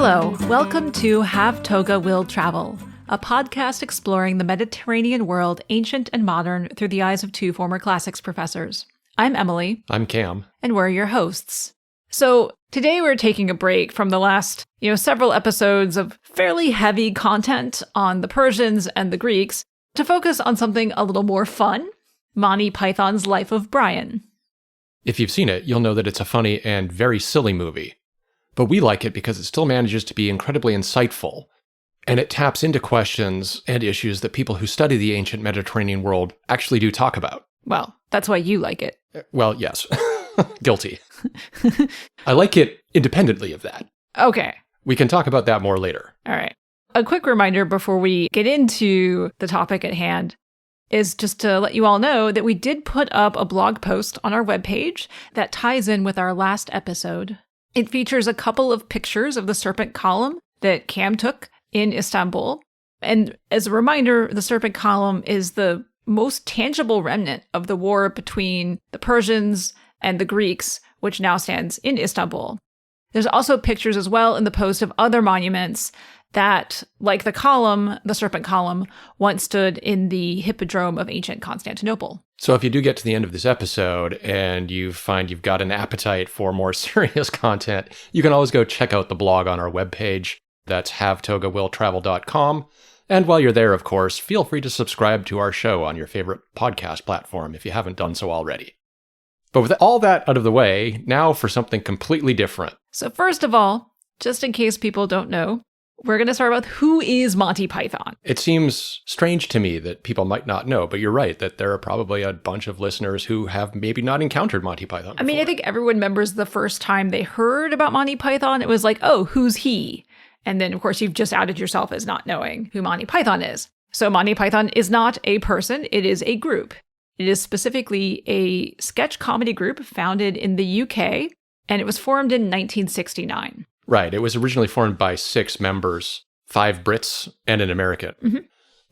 Hello, welcome to Have Toga Will Travel, a podcast exploring the Mediterranean world, ancient and modern, through the eyes of two former classics professors. I'm Emily. I'm Cam. And we're your hosts. So today we're taking a break from the last, several episodes of fairly heavy content on the Persians and the Greeks to focus on something a little more fun, Monty Python's Life of Brian. If you've seen it, you'll know that it's a funny and very silly movie. But we like it because it still manages to be incredibly insightful, and it taps into questions and issues that people who study the ancient Mediterranean world actually do talk about. Well, that's why you like it. Well, yes. Guilty. I like it independently of that. Okay. We can talk about that more later. All right. A quick reminder before we get into the topic at hand is just to let you all know that we did put up a blog post on our webpage that ties in with our last episode. It features a couple of pictures of the serpent column that Cam took in Istanbul. And as a reminder, the serpent column is the most tangible remnant of the war between the Persians and the Greeks, which now stands in Istanbul. There's also pictures as well in the post of other monuments that, like the column, the serpent column, once stood in the hippodrome of ancient Constantinople. So if you do get to the end of this episode and you find you've got an appetite for more serious content, you can always go check out the blog on our webpage. That's havetogawilltravel.com. And while you're there, of course, feel free to subscribe to our show on your favorite podcast platform if you haven't done so already. But with all that out of the way, now for something completely different. So first of all, just in case people don't know, we're going to start with who is Monty Python? It seems strange to me that people might not know, but you're right, that there are probably a bunch of listeners who have maybe not encountered Monty Python before. I mean, I think everyone remembers the first time they heard about Monty Python, it was like, oh, who's he? And then, of course, you've just outed yourself as not knowing who Monty Python is. So Monty Python is not a person, it is a group. It is specifically a sketch comedy group founded in the UK, and it was formed in 1969. Right. It was originally formed by 6 members, 5 Brits and an American. Mm-hmm.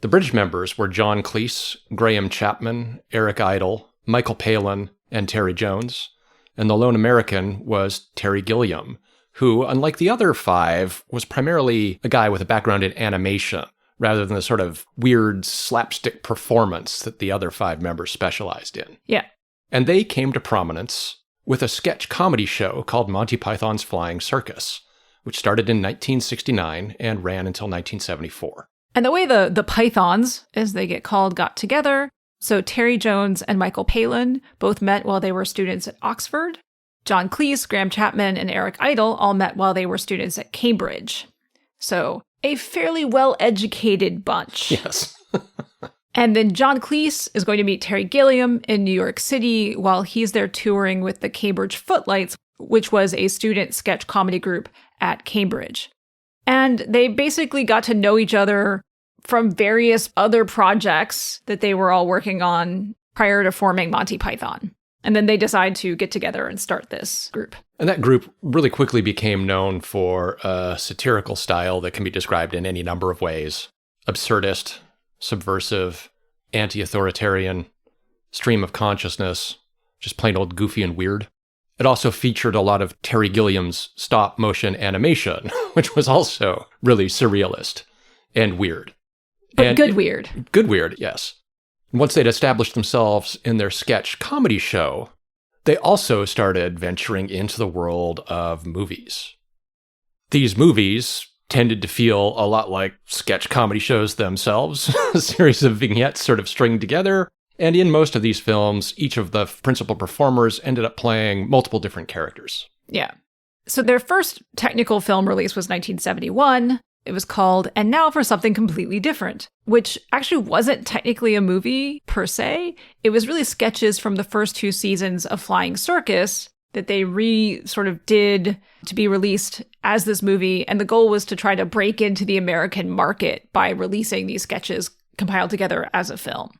The British members were John Cleese, Graham Chapman, Eric Idle, Michael Palin, and Terry Jones. And the lone American was Terry Gilliam, who, unlike the other 5, was primarily a guy with a background in animation, rather than the sort of weird slapstick performance that the other 5 members specialized in. Yeah. And they came to prominence with a sketch comedy show called Monty Python's Flying Circus, which started in 1969 and ran until 1974. And the way the Pythons, as they get called, got together, so Terry Jones and Michael Palin both met while they were students at Oxford. John Cleese, Graham Chapman, and Eric Idle all met while they were students at Cambridge. So a fairly well-educated bunch. Yes. And then John Cleese is going to meet Terry Gilliam in New York City while he's there touring with the Cambridge Footlights, which was a student sketch comedy group at Cambridge. And they basically got to know each other from various other projects that they were all working on prior to forming Monty Python. And then they decide to get together and start this group. And that group really quickly became known for a satirical style that can be described in any number of ways. Absurdist, subversive, anti-authoritarian, stream of consciousness, just plain old goofy and weird. It also featured a lot of Terry Gilliam's stop-motion animation, which was also really surrealist and weird. But good weird. Good weird, yes. Once they'd established themselves in their sketch comedy show, they also started venturing into the world of movies. These movies tended to feel a lot like sketch comedy shows themselves, a series of vignettes sort of stringed together. And in most of these films, each of the principal performers ended up playing multiple different characters. Yeah. So their first technical film release was 1971. It was called And Now for Something Completely Different, which actually wasn't technically a movie per se. It was really sketches from the first 2 seasons of Flying Circus that they sort of did to be released as this movie. And the goal was to try to break into the American market by releasing these sketches compiled together as a film.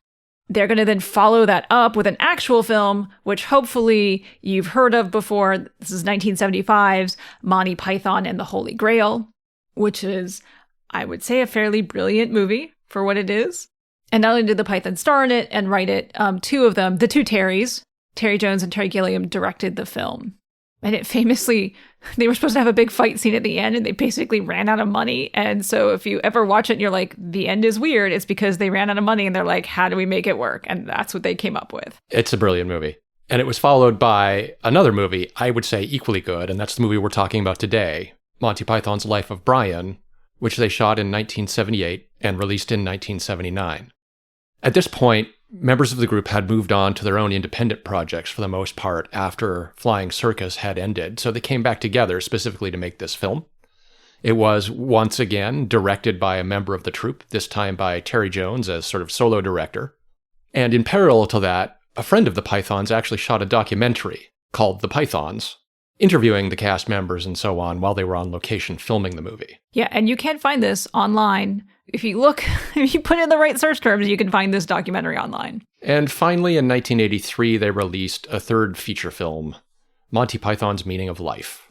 They're going to then follow that up with an actual film, which hopefully you've heard of before. This is 1975's Monty Python and the Holy Grail, which is, I would say, a fairly brilliant movie for what it is. And not only did the Python star in it and write it, 2 of them, the 2 Terrys, Terry Jones and Terry Gilliam, directed the film. And it famously They were supposed to have a big fight scene at the end, and they basically ran out of money. And so if you ever watch it and you're like, the end is weird, it's because they ran out of money and they're like, how do we make it work? And that's what they came up with. It's a brilliant movie. And it was followed by another movie, I would say equally good, and that's the movie we're talking about today, Monty Python's Life of Brian, which they shot in 1978 and released in 1979. At this point, members of the group had moved on to their own independent projects for the most part after Flying Circus had ended, so they came back together specifically to make this film. It was, once again, directed by a member of the troupe, this time by Terry Jones as sort of solo director. And in parallel to that, a friend of the Pythons actually shot a documentary called The Pythons, interviewing the cast members and so on while they were on location filming the movie. Yeah, and you can find this online. If you look, if you put in the right search terms, you can find this documentary online. And finally, in 1983, they released a third feature film, Monty Python's Meaning of Life.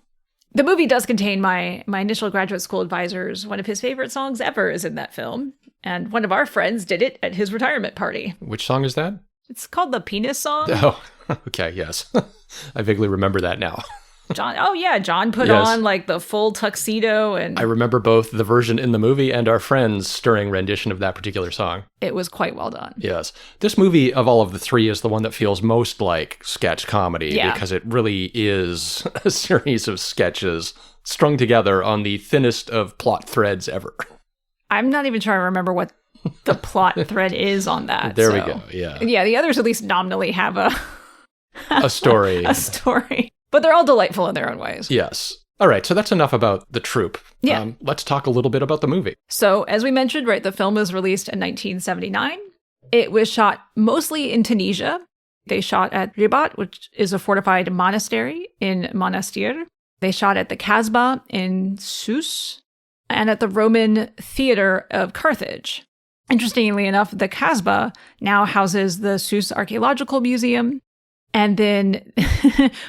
The movie does contain my initial graduate school advisor's one of his favorite songs ever is in that film. And one of our friends did it at his retirement party. Which song is that? It's called the Penis Song. Oh, okay, yes. I vaguely remember that now. John put on like the full tuxedo, and I remember both the version in the movie and our friend's stirring rendition of that particular song. It was quite well done. Yes. This movie, of all of the three, is the one that feels most like sketch comedy because it really is a series of sketches strung together on the thinnest of plot threads ever. I'm not even sure I remember what the plot thread is on that. There we go, yeah. Yeah, the others at least nominally have a story. A story. But they're all delightful in their own ways. Yes. All right, so that's enough about the troupe. Yeah. Let's talk a little bit about the movie. So, as we mentioned, right, the film was released in 1979. It was shot mostly in Tunisia. They shot at Ribat, which is a fortified monastery in Monastir. They shot at the Kasbah in Sousse and at the Roman Theater of Carthage. Interestingly enough, the Kasbah now houses the Sousse Archaeological Museum. And then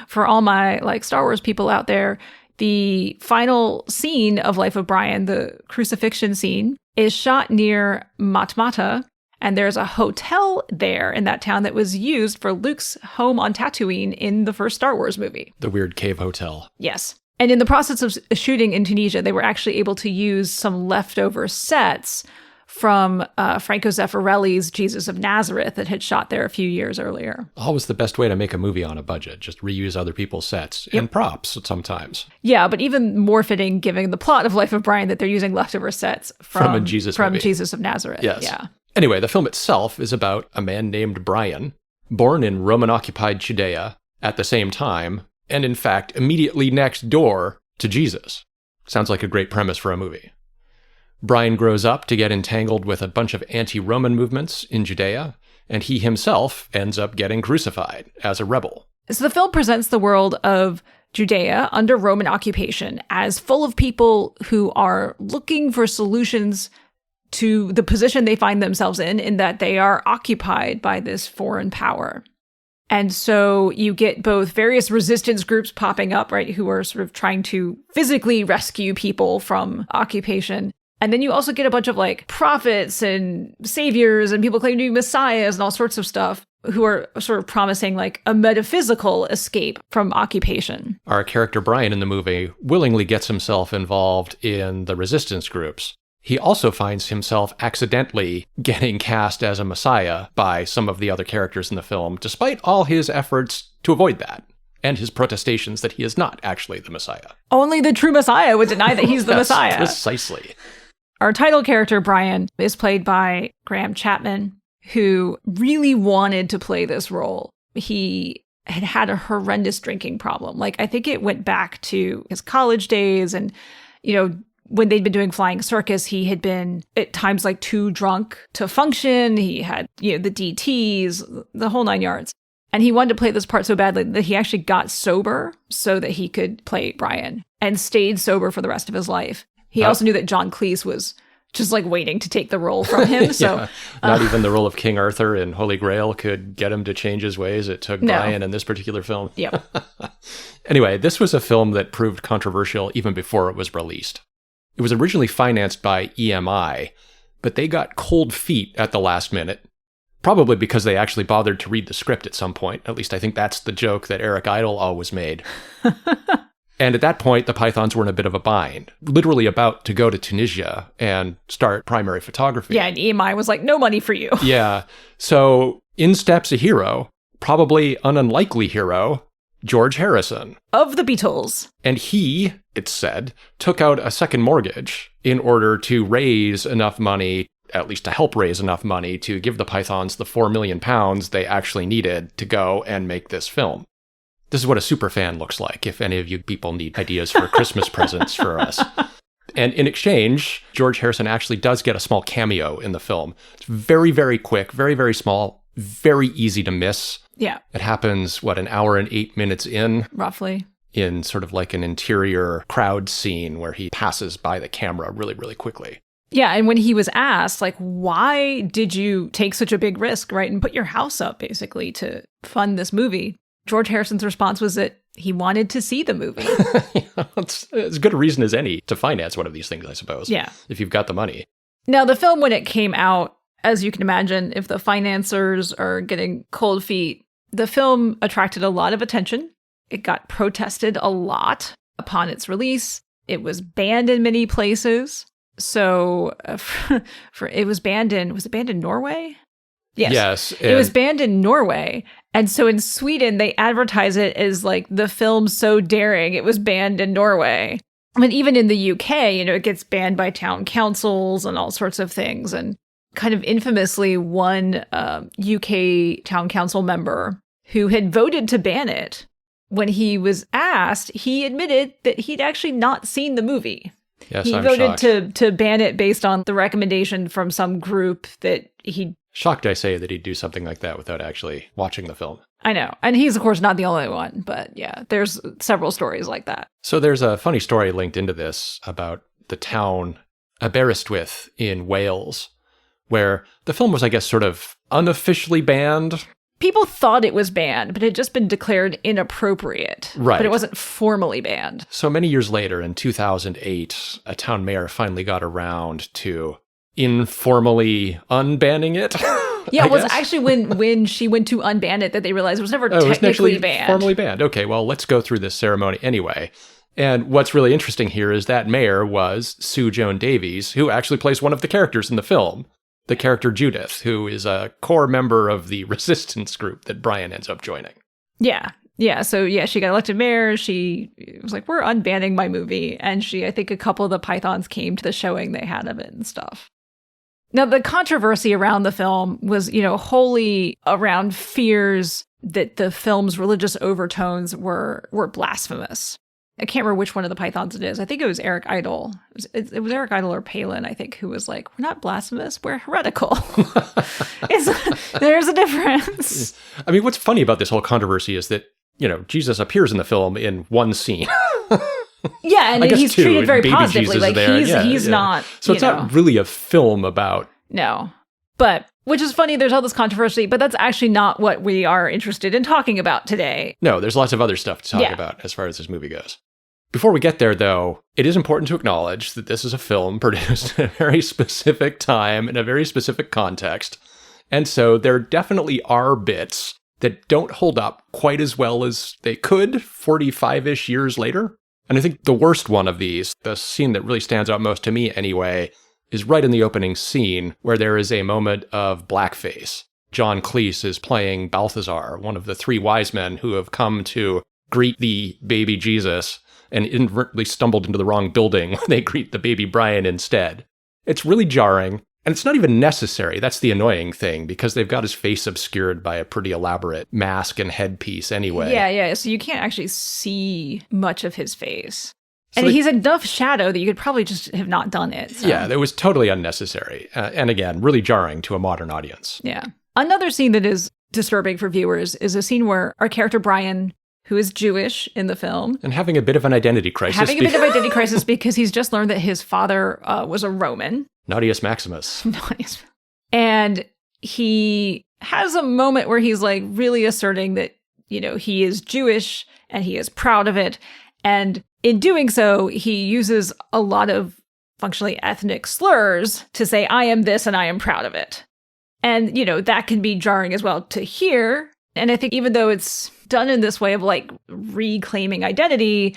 for all my Star Wars people out there, the final scene of Life of Brian, the crucifixion scene, is shot near Matmata. And there's a hotel there in that town that was used for Luke's home on Tatooine in the first Star Wars movie. The weird cave hotel. Yes. And in the process of shooting in Tunisia, they were actually able to use some leftover sets from Franco Zeffirelli's Jesus of Nazareth that had shot there a few years earlier. Always the best way to make a movie on a budget, just reuse other people's sets and props sometimes. Yeah, but even more fitting given the plot of Life of Brian that they're using leftover sets from Jesus of Nazareth. Yes. Yeah. Anyway, the film itself is about a man named Brian, born in Roman-occupied Judea at the same time, and in fact, immediately next door to Jesus. Sounds like a great premise for a movie. Brian grows up to get entangled with a bunch of anti-Roman movements in Judea, and he himself ends up getting crucified as a rebel. So the film presents the world of Judea under Roman occupation as full of people who are looking for solutions to the position they find themselves in that they are occupied by this foreign power. And so you get both various resistance groups popping up, right, who are sort of trying to physically rescue people from occupation. And then you also get a bunch of prophets and saviors and people claiming to be messiahs and all sorts of stuff who are sort of promising a metaphysical escape from occupation. Our character Brian in the movie willingly gets himself involved in the resistance groups. He also finds himself accidentally getting cast as a messiah by some of the other characters in the film, despite all his efforts to avoid that. And his protestations that he is not actually the Messiah. Only the true Messiah would deny that he's the Yes, Messiah. Precisely. Our title character, Brian, is played by Graham Chapman, who really wanted to play this role. He had a horrendous drinking problem. I think it went back to his college days. And, when they'd been doing Flying Circus, he had been at times too drunk to function. He had, the DTs, the whole nine yards. And he wanted to play this part so badly that he actually got sober so that he could play Brian and stayed sober for the rest of his life. He also knew that John Cleese was just waiting to take the role from him. So not even the role of King Arthur in Holy Grail could get him to change his ways. It took Brian in this particular film. Yep. Anyway, this was a film that proved controversial even before it was released. It was originally financed by EMI, but they got cold feet at the last minute. Probably because they actually bothered to read the script at some point. At least I think that's the joke that Eric Idle always made. And at that point, the Pythons were in a bit of a bind, literally about to go to Tunisia and start primary photography. Yeah, and EMI was like, no money for you. Yeah. So in steps a hero, probably an unlikely hero, George Harrison. Of the Beatles. And he, it's said, took out a second mortgage in order to raise enough money, at least to help raise enough money to give the Pythons the £4 million they actually needed to go and make this film. This is what a superfan looks like, if any of you people need ideas for Christmas presents for us. And in exchange, George Harrison actually does get a small cameo in the film. It's very, very quick, very, very small, very easy to miss. Yeah. It happens, an hour and 8 minutes in? Roughly. In sort of like an interior crowd scene where he passes by the camera really, really quickly. Yeah, and when he was asked, like, why did you take such a big risk, right, and put your house up, basically, to fund this movie? George Harrison's response was that he wanted to see the movie. It's as good a reason as any to finance one of these things, I suppose. Yeah. If you've got the money. Now, the film, when it came out, as you can imagine, if the financiers are getting cold feet, the film attracted a lot of attention. It got protested a lot upon its release. It was banned in many places. So it was banned in Norway? Yes. It was banned in Norway. And so in Sweden, they advertise it as like the film so daring, it was banned in Norway. I mean, even in the UK, it gets banned by town councils and all sorts of things. And kind of infamously, one UK town council member who had voted to ban it, when he was asked, he admitted that he'd actually not seen the movie. Yes, he I'm voted shocked. to ban it based on the recommendation from some group that he... Shocked, I say, that he'd do something like that without actually watching the film. I know. And he's, of course, not the only one. But yeah, there's several stories like that. So there's a funny story linked into this about the town Aberystwyth in Wales, where the film was, I guess, sort of unofficially banned. People thought it was banned, but it had just been declared inappropriate. Right. But it wasn't formally banned. So many years later, in 2008, a town mayor finally got around to informally unbanning it. Yeah, it was actually when she went to unban it that they realized it was never technically banned. Formally banned. Okay, well, let's go through this ceremony anyway. And what's really interesting here is that mayor was Sue Joan Davies, who actually plays one of the characters in the film. The character Judith, who is a core member of the resistance group that Brian ends up joining. Yeah. Yeah. So, yeah, she got elected mayor. She was like, we're unbanning my movie. And I think a couple of the Pythons came to the showing they had of it and stuff. Now, the controversy around the film was, wholly around fears that the film's religious overtones were blasphemous. I can't remember which one of the Pythons it is. I think it was Eric Idle. It was Eric Idle or Palin, I think, who was like, we're not blasphemous, we're heretical. There's a difference. I mean, what's funny about this whole controversy is that, Jesus appears in the film in one scene. Yeah, and he's treated very Baby positively. Jesus Like, he's not... So it's not really a film about... No. But... Which is funny, there's all this controversy, but that's actually not what we are interested in talking about today. No, there's lots of other stuff to talk about as far as this movie goes. Before we get there, though, it is important to acknowledge that this is a film produced at a very specific time in a very specific context. And so there definitely are bits that don't hold up quite as well as they could 45-ish years later. And I think the worst one of these, the scene that really stands out most to me anyway, is right in the opening scene where there is a moment of blackface. John Cleese is playing Balthazar, one of the three wise men who have come to greet the baby Jesus and inadvertently stumbled into the wrong building when they greet the baby Brian instead. It's really jarring, and it's not even necessary. That's the annoying thing, because they've got his face obscured by a pretty elaborate mask and headpiece anyway. Yeah, so you can't actually see much of his face. And he's enough shadow that you could probably just have not done it. So. Yeah, it was totally unnecessary. And again, really jarring to a modern audience. Yeah. Another scene that is disturbing for viewers is a scene where our character Brian, who is Jewish in the film. And having a bit of an identity crisis. Because he's just learned that his father was a Roman. Nautius Maximus. And he has a moment where he's like really asserting that, he is Jewish and he is proud of it. And in doing so, he uses a lot of functionally ethnic slurs to say, I am this and I am proud of it. And, that can be jarring as well to hear. And I think even though it's done in this way of like reclaiming identity,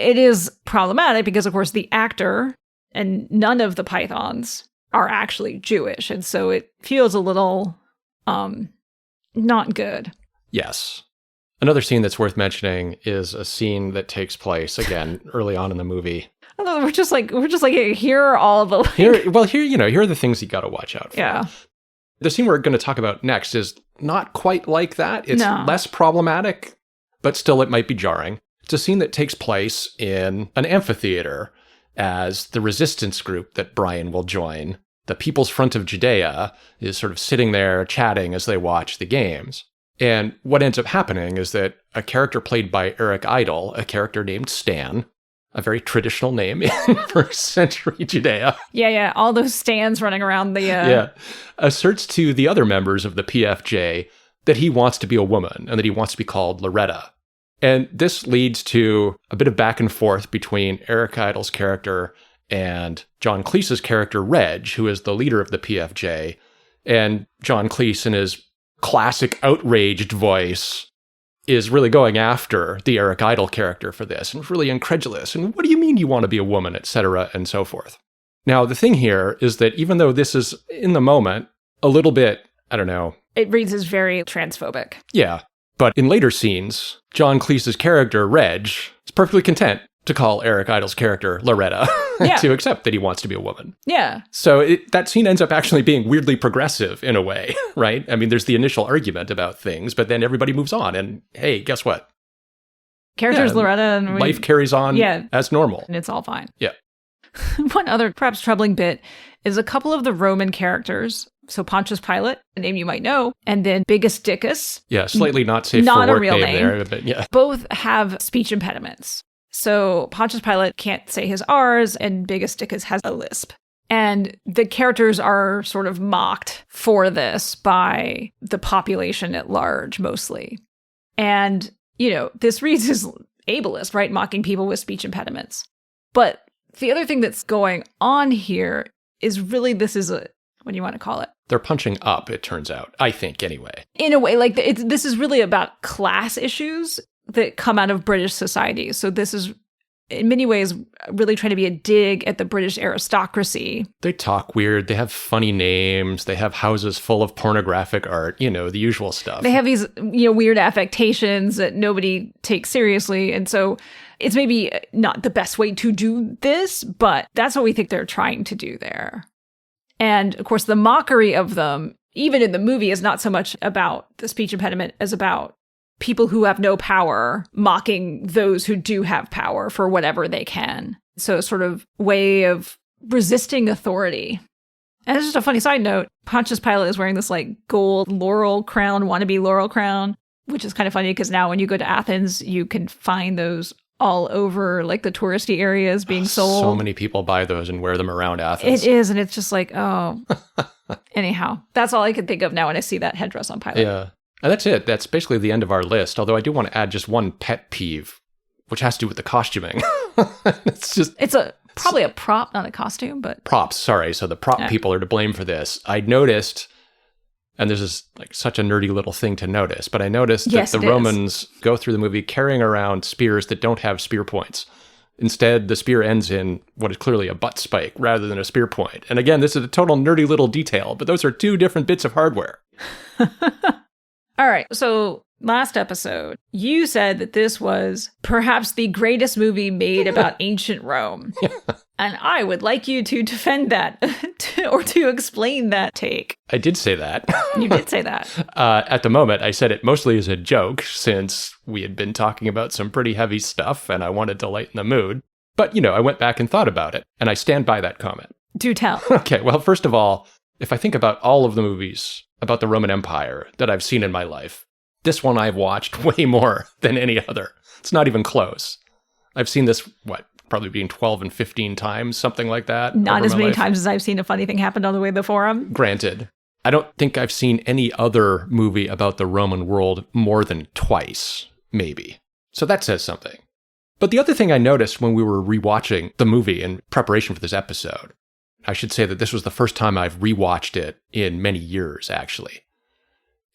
it is problematic because, of course, the actor and none of the Pythons are actually Jewish. And so it feels a little not good. Yes. Another scene that's worth mentioning is a scene that takes place, again, early on in the movie. Although we're just like, here are all the... Here are the things you got to watch out for. Yeah. The scene we're going to talk about next is not quite like that. It's less problematic, but still it might be jarring. It's a scene that takes place in an amphitheater as the resistance group that Brian will join, the People's Front of Judea, is sort of sitting there chatting as they watch the games. And what ends up happening is that a character played by Eric Idle, a character named Stan, a very traditional name in first century Judea. Yeah. All those stands running around the... asserts to the other members of the PFJ that he wants to be a woman and that he wants to be called Loretta. And this leads to a bit of back and forth between Eric Idle's character and John Cleese's character, Reg, who is the leader of the PFJ. And John Cleese, in his classic outraged voice, is really going after the Eric Idle character for this and really incredulous. And what do you mean you want to be a woman, etc., and so forth? Now, the thing here is that even though this is, in the moment, a little bit, I don't know. It reads as very transphobic. Yeah. But in later scenes, John Cleese's character, Reg, is perfectly content to call Eric Idle's character Loretta to accept that he wants to be a woman. Yeah. So that scene ends up actually being weirdly progressive in a way, right? I mean, there's the initial argument about things, but then everybody moves on and, hey, guess what? Character's Loretta and... life carries on as normal. And it's all fine. Yeah. One other perhaps troubling bit is a couple of the Roman characters. So Pontius Pilate, a name you might know, and then Bigisticus. Yeah, slightly not safe not for a work real name there. But yeah. Both have speech impediments. So Pontius Pilate can't say his R's, and Bigisticus has a lisp. And the characters are sort of mocked for this by the population at large, mostly. And, this reads as ableist, right? Mocking people with speech impediments. But the other thing that's going on here is really this is what do you want to call it? They're punching up, it turns out. I think, anyway. In a way, like this is really about class issues that come out of British society. So this is, in many ways, really trying to be a dig at the British aristocracy. They talk weird. They have funny names. They have houses full of pornographic art, the usual stuff. They have these, weird affectations that nobody takes seriously. And so it's maybe not the best way to do this, but that's what we think they're trying to do there. And of course, the mockery of them, even in the movie, is not so much about the speech impediment as about people who have no power mocking those who do have power for whatever they can. So a sort of way of resisting authority. And it's just a funny side note, Pontius Pilate is wearing this like gold laurel crown, wannabe laurel crown, which is kind of funny because now when you go to Athens, you can find those all over like the touristy areas being sold. So many people buy those and wear them around Athens. It is, and it's just like, oh. Anyhow, that's all I can think of now when I see that headdress on Pilate. Yeah. And that's it. That's basically the end of our list. Although I do want to add just one pet peeve, which has to do with the costuming. It's probably a prop, not a costume, but... Props, sorry. So the prop people are to blame for this. I noticed, and this is like such a nerdy little thing to notice, but I noticed that the Romans go through the movie carrying around spears that don't have spear points. Instead, the spear ends in what is clearly a butt spike rather than a spear point. And again, this is a total nerdy little detail, but those are two different bits of hardware. All right, so last episode, you said that this was perhaps the greatest movie made about ancient Rome. And I would like you to defend that or to explain that take. I did say that. You did say that. At the moment, I said it mostly as a joke since we had been talking about some pretty heavy stuff and I wanted to lighten the mood. But, I went back and thought about it, and I stand by that comment. Do tell. Okay, well, first of all, if I think about all of the movies about the Roman Empire that I've seen in my life, this one I've watched way more than any other. It's not even close. I've seen this, probably between 12 and 15 times, something like that. Not as many times as I've seen a funny thing happen on the way to the forum. Granted. I don't think I've seen any other movie about the Roman world more than twice, maybe. So that says something. But the other thing I noticed when we were rewatching the movie in preparation for this episode, I should say that this was the first time I've rewatched it in many years, actually.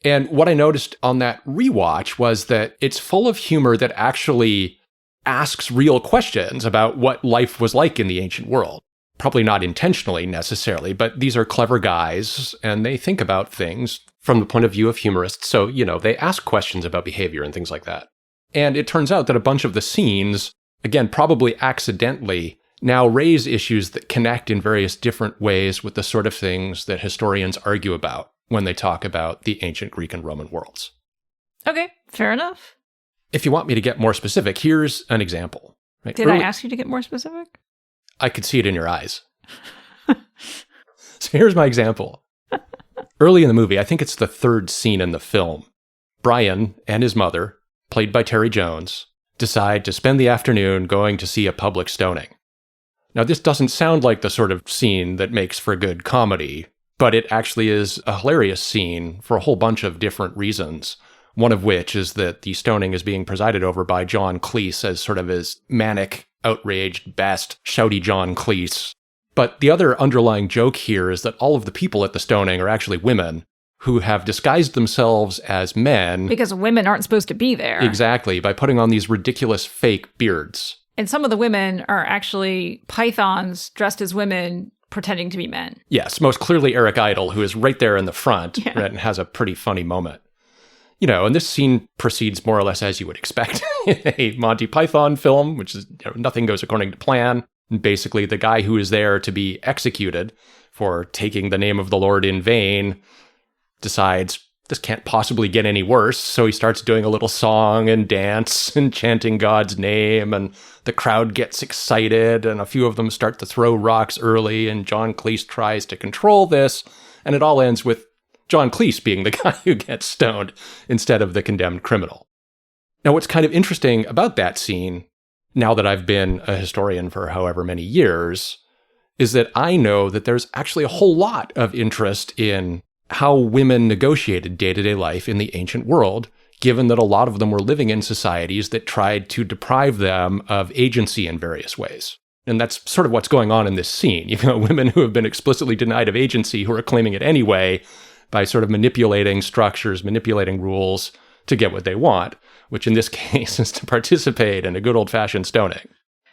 And what I noticed on that rewatch was that it's full of humor that actually asks real questions about what life was like in the ancient world. Probably not intentionally necessarily, but these are clever guys and they think about things from the point of view of humorists. So, they ask questions about behavior and things like that. And it turns out that a bunch of the scenes, again, probably accidentally, now raise issues that connect in various different ways with the sort of things that historians argue about when they talk about the ancient Greek and Roman worlds. Okay, fair enough. If you want me to get more specific, here's an example. Right? Did I ask you to get more specific? I could see it in your eyes. So here's my example. Early in the movie, I think it's the third scene in the film, Brian and his mother, played by Terry Jones, decide to spend the afternoon going to see a public stoning. Now, this doesn't sound like the sort of scene that makes for good comedy, but it actually is a hilarious scene for a whole bunch of different reasons. One of which is that the stoning is being presided over by John Cleese as sort of his manic, outraged, best, shouty John Cleese. But the other underlying joke here is that all of the people at the stoning are actually women who have disguised themselves as men. Because women aren't supposed to be there. Exactly, by putting on these ridiculous fake beards. And some of the women are actually pythons dressed as women pretending to be men. Yes, most clearly Eric Idle, who is right there in the front, Yeah. right, and has a pretty funny moment. And this scene proceeds more or less as you would expect in a Monty Python film, which is nothing goes according to plan. And basically, the guy who is there to be executed for taking the name of the Lord in vain decides this can't possibly get any worse. So he starts doing a little song and dance and chanting God's name, and the crowd gets excited, and a few of them start to throw rocks early, and John Cleese tries to control this, and it all ends with John Cleese being the guy who gets stoned instead of the condemned criminal. Now, what's kind of interesting about that scene, now that I've been a historian for however many years, is that I know that there's actually a whole lot of interest in how women negotiated day-to-day life in the ancient world, given that a lot of them were living in societies that tried to deprive them of agency in various ways. And that's sort of what's going on in this scene. Women who have been explicitly denied of agency who are claiming it anyway, by sort of manipulating structures, manipulating rules to get what they want, which in this case is to participate in a good old-fashioned stoning.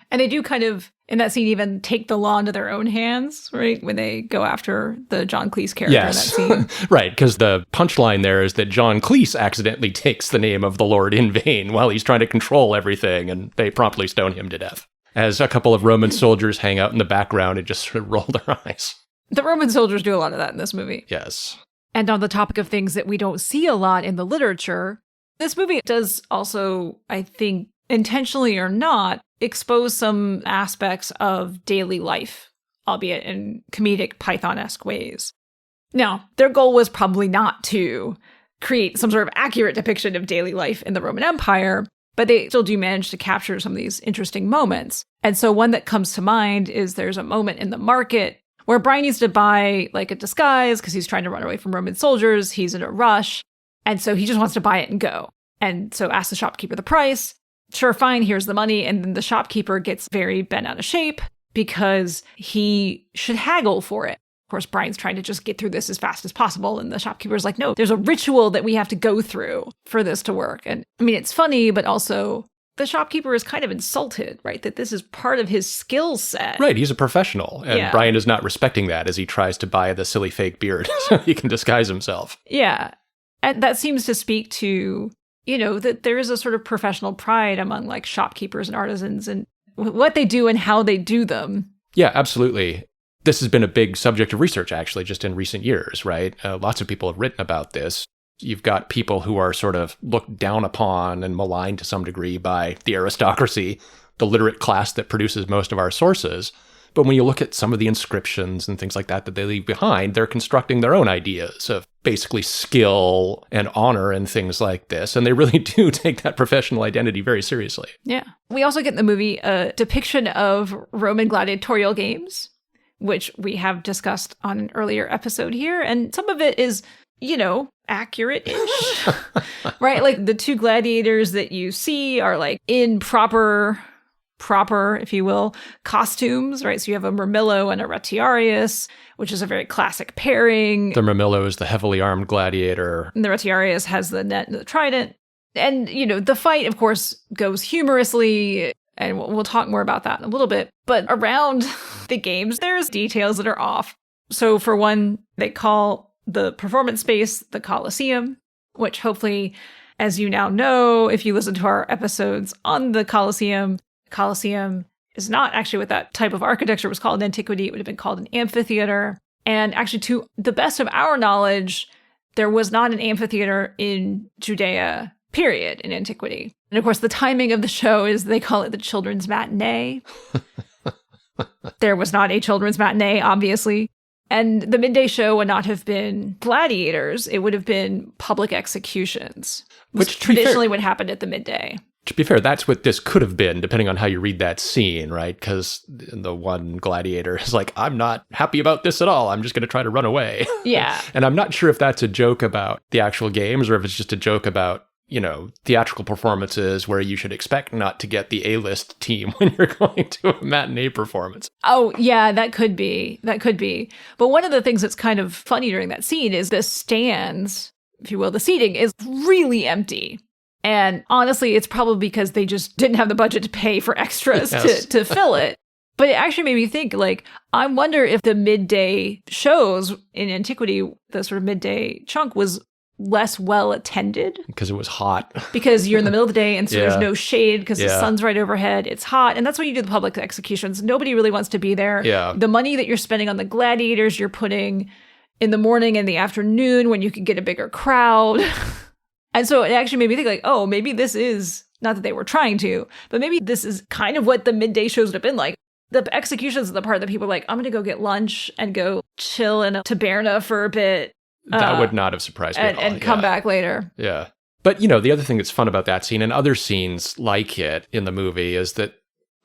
And they do kind of, in that scene, even take the law into their own hands, right? When they go after the John Cleese character in that scene. Right, because the punchline there is that John Cleese accidentally takes the name of the Lord in vain while he's trying to control everything, and they promptly stone him to death. As a couple of Roman soldiers hang out in the background and just sort of roll their eyes. The Roman soldiers do a lot of that in this movie. Yes. And on the topic of things that we don't see a lot in the literature, this movie does also, I think, intentionally or not, expose some aspects of daily life, albeit in comedic Python-esque ways. Now, their goal was probably not to create some sort of accurate depiction of daily life in the Roman Empire, but they still do manage to capture some of these interesting moments. And so one that comes to mind is there's a moment in the market where Brian needs to buy like a disguise because he's trying to run away from Roman soldiers. He's in a rush. And so he just wants to buy it and go. And so asks the shopkeeper the price. Sure, fine, here's the money. And then the shopkeeper gets very bent out of shape because he should haggle for it. Of course, Brian's trying to just get through this as fast as possible. And the shopkeeper's like, no, there's a ritual that we have to go through for this to work. And I mean, it's funny, but also the shopkeeper is kind of insulted, right? That this is part of his skill set. Right, he's a professional. And Brian is not respecting that as he tries to buy the silly fake beard so he can disguise himself. Yeah. And that seems to speak to, that there is a sort of professional pride among like shopkeepers and artisans and what they do and how they do them. Yeah, absolutely. This has been a big subject of research, actually, just in recent years, right? Lots of people have written about this. You've got people who are sort of looked down upon and maligned to some degree by the aristocracy, the literate class that produces most of our sources. But when you look at some of the inscriptions and things like that that they leave behind, they're constructing their own ideas of basically skill and honor and things like this. And they really do take that professional identity very seriously. Yeah. We also get in the movie a depiction of Roman gladiatorial games, which we have discussed on an earlier episode here. And some of it is, accurate-ish, right? Like the two gladiators that you see are like in proper, if you will, costumes, right? So you have a Murmillo and a Retiarius, which is a very classic pairing. The Murmillo is the heavily armed gladiator. And the Retiarius has the net and the trident. And, the fight, of course, goes humorously. And we'll talk more about that in a little bit. But around the games, there's details that are off. So for one, they call the performance space the Colosseum, which hopefully, as you now know, if you listen to our episodes on the Colosseum is not actually what that type of architecture was called in antiquity. It would have been called an amphitheater. And actually, to the best of our knowledge, there was not an amphitheater in Judea, period, in antiquity. And of course, the timing of the show is they call it the children's matinee. There was not a children's matinee, obviously. And the midday show would not have been gladiators. It would have been public executions, which traditionally would happen at the midday. To be fair, that's what this could have been, depending on how you read that scene, right? Because the one gladiator is like, I'm not happy about this at all. I'm just going to try to run away. Yeah. And I'm not sure if that's a joke about the actual games or if it's just a joke about, theatrical performances where you should expect not to get the A-list team when you're going to a matinee performance. Oh, yeah, that could be. But one of the things that's kind of funny during that scene is the stands, if you will, the seating is really empty. And honestly, it's probably because they just didn't have the budget to pay for extras to fill it. But it actually made me think, I wonder if the midday shows in antiquity, the sort of midday chunk was less well attended. Because it was hot. Because you're in the middle of the day and so there's no shade because the sun's right overhead. It's hot. And that's why you do the public executions. Nobody really wants to be there. Yeah. The money that you're spending on the gladiators, you're putting in the morning and the afternoon when you could get a bigger crowd. And so it actually made me think maybe this is, not that they were trying to, but maybe this is kind of what the midday shows would have been like. The executions are the part that people are like, I'm going to go get lunch and go chill in a taberna for a bit. That would not have surprised me at all. And come back later. Yeah. But, the other thing that's fun about that scene and other scenes like it in the movie is that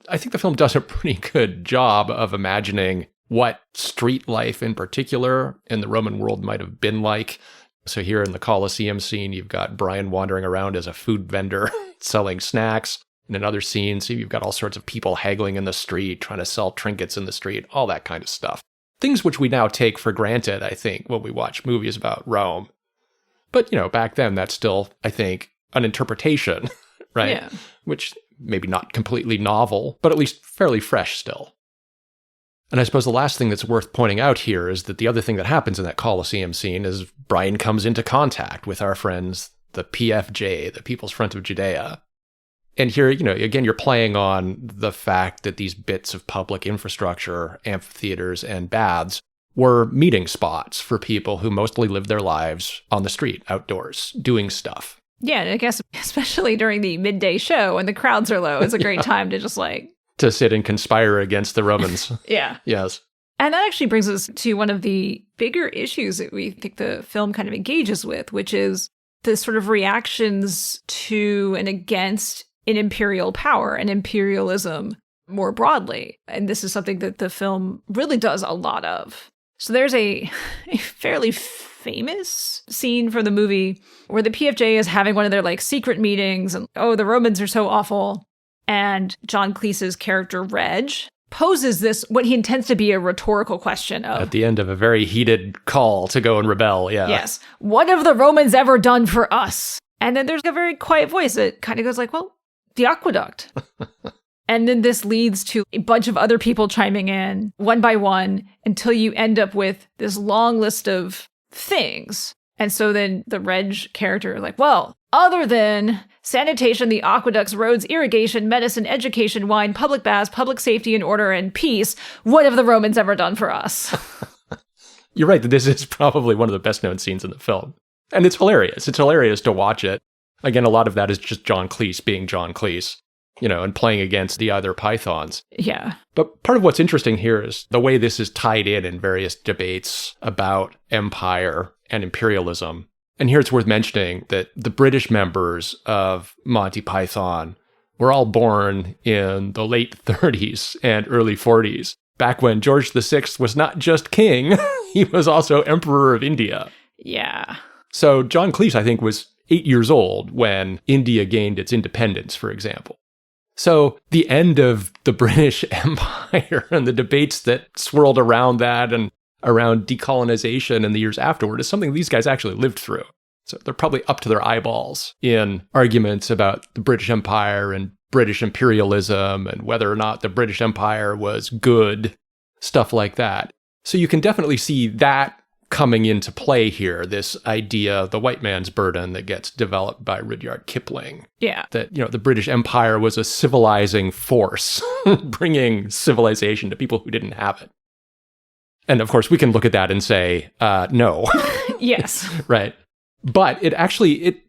I think the film does a pretty good job of imagining what street life in particular in the Roman world might have been like. So here in the Colosseum scene, you've got Brian wandering around as a food vendor selling snacks. In another scene, so you've got all sorts of people haggling in the street, trying to sell trinkets in the street, all that kind of stuff. Things which we now take for granted, I think, when we watch movies about Rome. But, back then, that's still, I think, an interpretation, right? Yeah. Which maybe not completely novel, but at least fairly fresh still. And I suppose the last thing that's worth pointing out here is that the other thing that happens in that Colosseum scene is Brian comes into contact with our friends, the PFJ, the People's Front of Judea. And here, again, you're playing on the fact that these bits of public infrastructure, amphitheaters and baths, were meeting spots for people who mostly lived their lives on the street, outdoors, doing stuff. Yeah, and I guess especially during the midday show when the crowds are low, it's a great time to just to sit and conspire against the Romans. Yeah. Yes. And that actually brings us to one of the bigger issues that we think the film kind of engages with, which is the sort of reactions to and against in imperial power and imperialism more broadly. And this is something that the film really does a lot of. So there's a fairly famous scene from the movie where the PFJ is having one of their secret meetings and, the Romans are so awful. And John Cleese's character, Reg, poses this, what he intends to be a rhetorical question of. At the end of a very heated call to go and rebel, yeah. Yes. What have the Romans ever done for us? And then there's a very quiet voice that kind of goes the aqueduct. And then this leads to a bunch of other people chiming in one by one until you end up with this long list of things. And so then the Reg character other than sanitation, the aqueducts, roads, irrigation, medicine, education, wine, public baths, public safety and order and peace, what have the Romans ever done for us? You're right that this is probably one of the best known scenes in the film. And it's hilarious. It's hilarious to watch it. Again, a lot of that is just John Cleese being John Cleese, and playing against the other Pythons. Yeah. But part of what's interesting here is the way this is tied in various debates about empire and imperialism. And here it's worth mentioning that the British members of Monty Python were all born in the late 30s and early 40s, back when George VI was not just king, he was also emperor of India. Yeah. So John Cleese, I think, was 8 years old when India gained its independence, for example. So the end of the British Empire and the debates that swirled around that and around decolonization in the years afterward is something these guys actually lived through. So they're probably up to their eyeballs in arguments about the British Empire and British imperialism and whether or not the British Empire was good, stuff like that. So you can definitely see that coming into play here, this idea of the white man's burden that gets developed by Rudyard Kipling. Yeah. That, the British Empire was a civilizing force, bringing civilization to people who didn't have it. And of course, we can look at that and say, no. Yes. Right. But it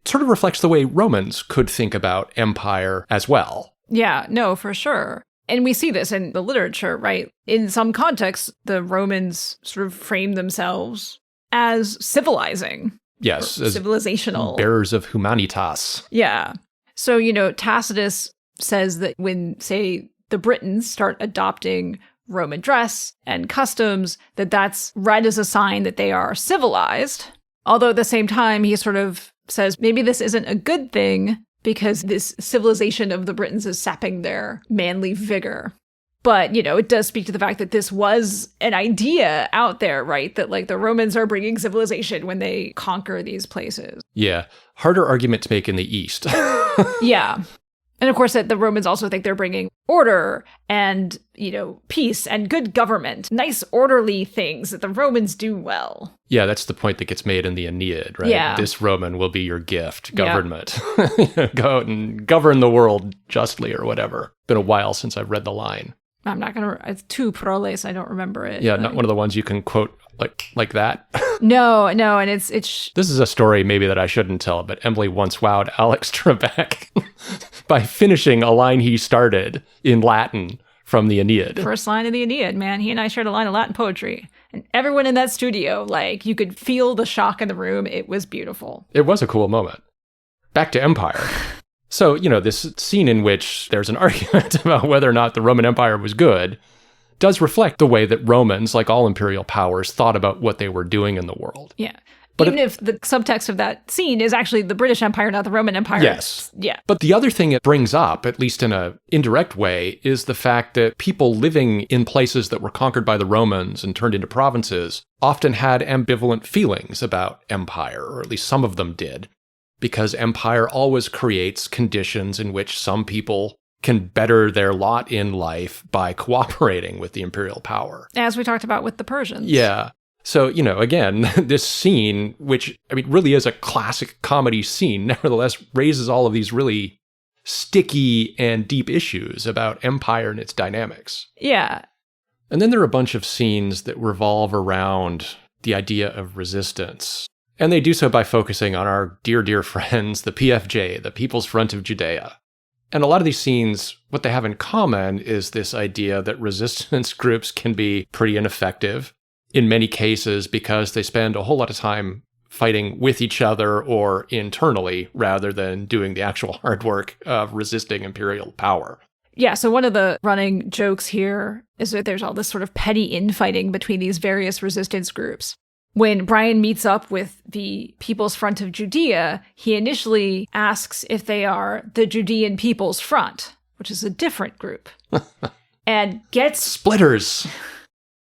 sort of reflects the way Romans could think about empire as well. Yeah, no, for sure. And we see this in the literature, right? In some contexts, the Romans sort of frame themselves as civilizing. Yes. As civilizational. Bearers of humanitas. Yeah. So, Tacitus says that when, say, the Britons start adopting Roman dress and customs, that's read as a sign that they are civilized. Although at the same time, he sort of says maybe this isn't a good thing because this civilization of the Britons is sapping their manly vigor. But, it does speak to the fact that this was an idea out there, right? That the Romans are bringing civilization when they conquer these places. Yeah. Harder argument to make in the East. Yeah. And of course, the Romans also think they're bringing order and, peace and good government, nice orderly things that the Romans do well. Yeah, that's the point that gets made in the Aeneid, right? Yeah. This Roman will be your gift, government. Yeah. Go out and govern the world justly or whatever. Been a while since I've read the line. I'm not going to, it's too proles, I don't remember it. Yeah, not one of the ones you can quote like that. No, and it's... This is a story maybe that I shouldn't tell, but Emily once wowed Alex Trebek by finishing a line he started in Latin from the Aeneid. First line of the Aeneid, man. He and I shared a line of Latin poetry. And everyone in that studio, you could feel the shock in the room. It was beautiful. It was a cool moment. Back to empire. So, this scene in which there's an argument about whether or not the Roman Empire was good does reflect the way that Romans, like all imperial powers, thought about what they were doing in the world. Yeah. But even if the subtext of that scene is actually the British Empire, not the Roman Empire. Yes. Yeah. But the other thing it brings up, at least in an indirect way, is the fact that people living in places that were conquered by the Romans and turned into provinces often had ambivalent feelings about empire, or at least some of them did, because empire always creates conditions in which some people can better their lot in life by cooperating with the imperial power. As we talked about with the Persians. Yeah. So, again, this scene, which, really is a classic comedy scene, nevertheless raises all of these really sticky and deep issues about empire and its dynamics. Yeah. And then there are a bunch of scenes that revolve around the idea of resistance. And they do so by focusing on our dear, dear friends, the PFJ, the People's Front of Judea. And a lot of these scenes, what they have in common is this idea that resistance groups can be pretty ineffective in many cases because they spend a whole lot of time fighting with each other or internally rather than doing the actual hard work of resisting imperial power. Yeah, so one of the running jokes here is that there's all this sort of petty infighting between these various resistance groups. When Brian meets up with the People's Front of Judea, he initially asks if they are the Judean People's Front, which is a different group, and gets... Splitters!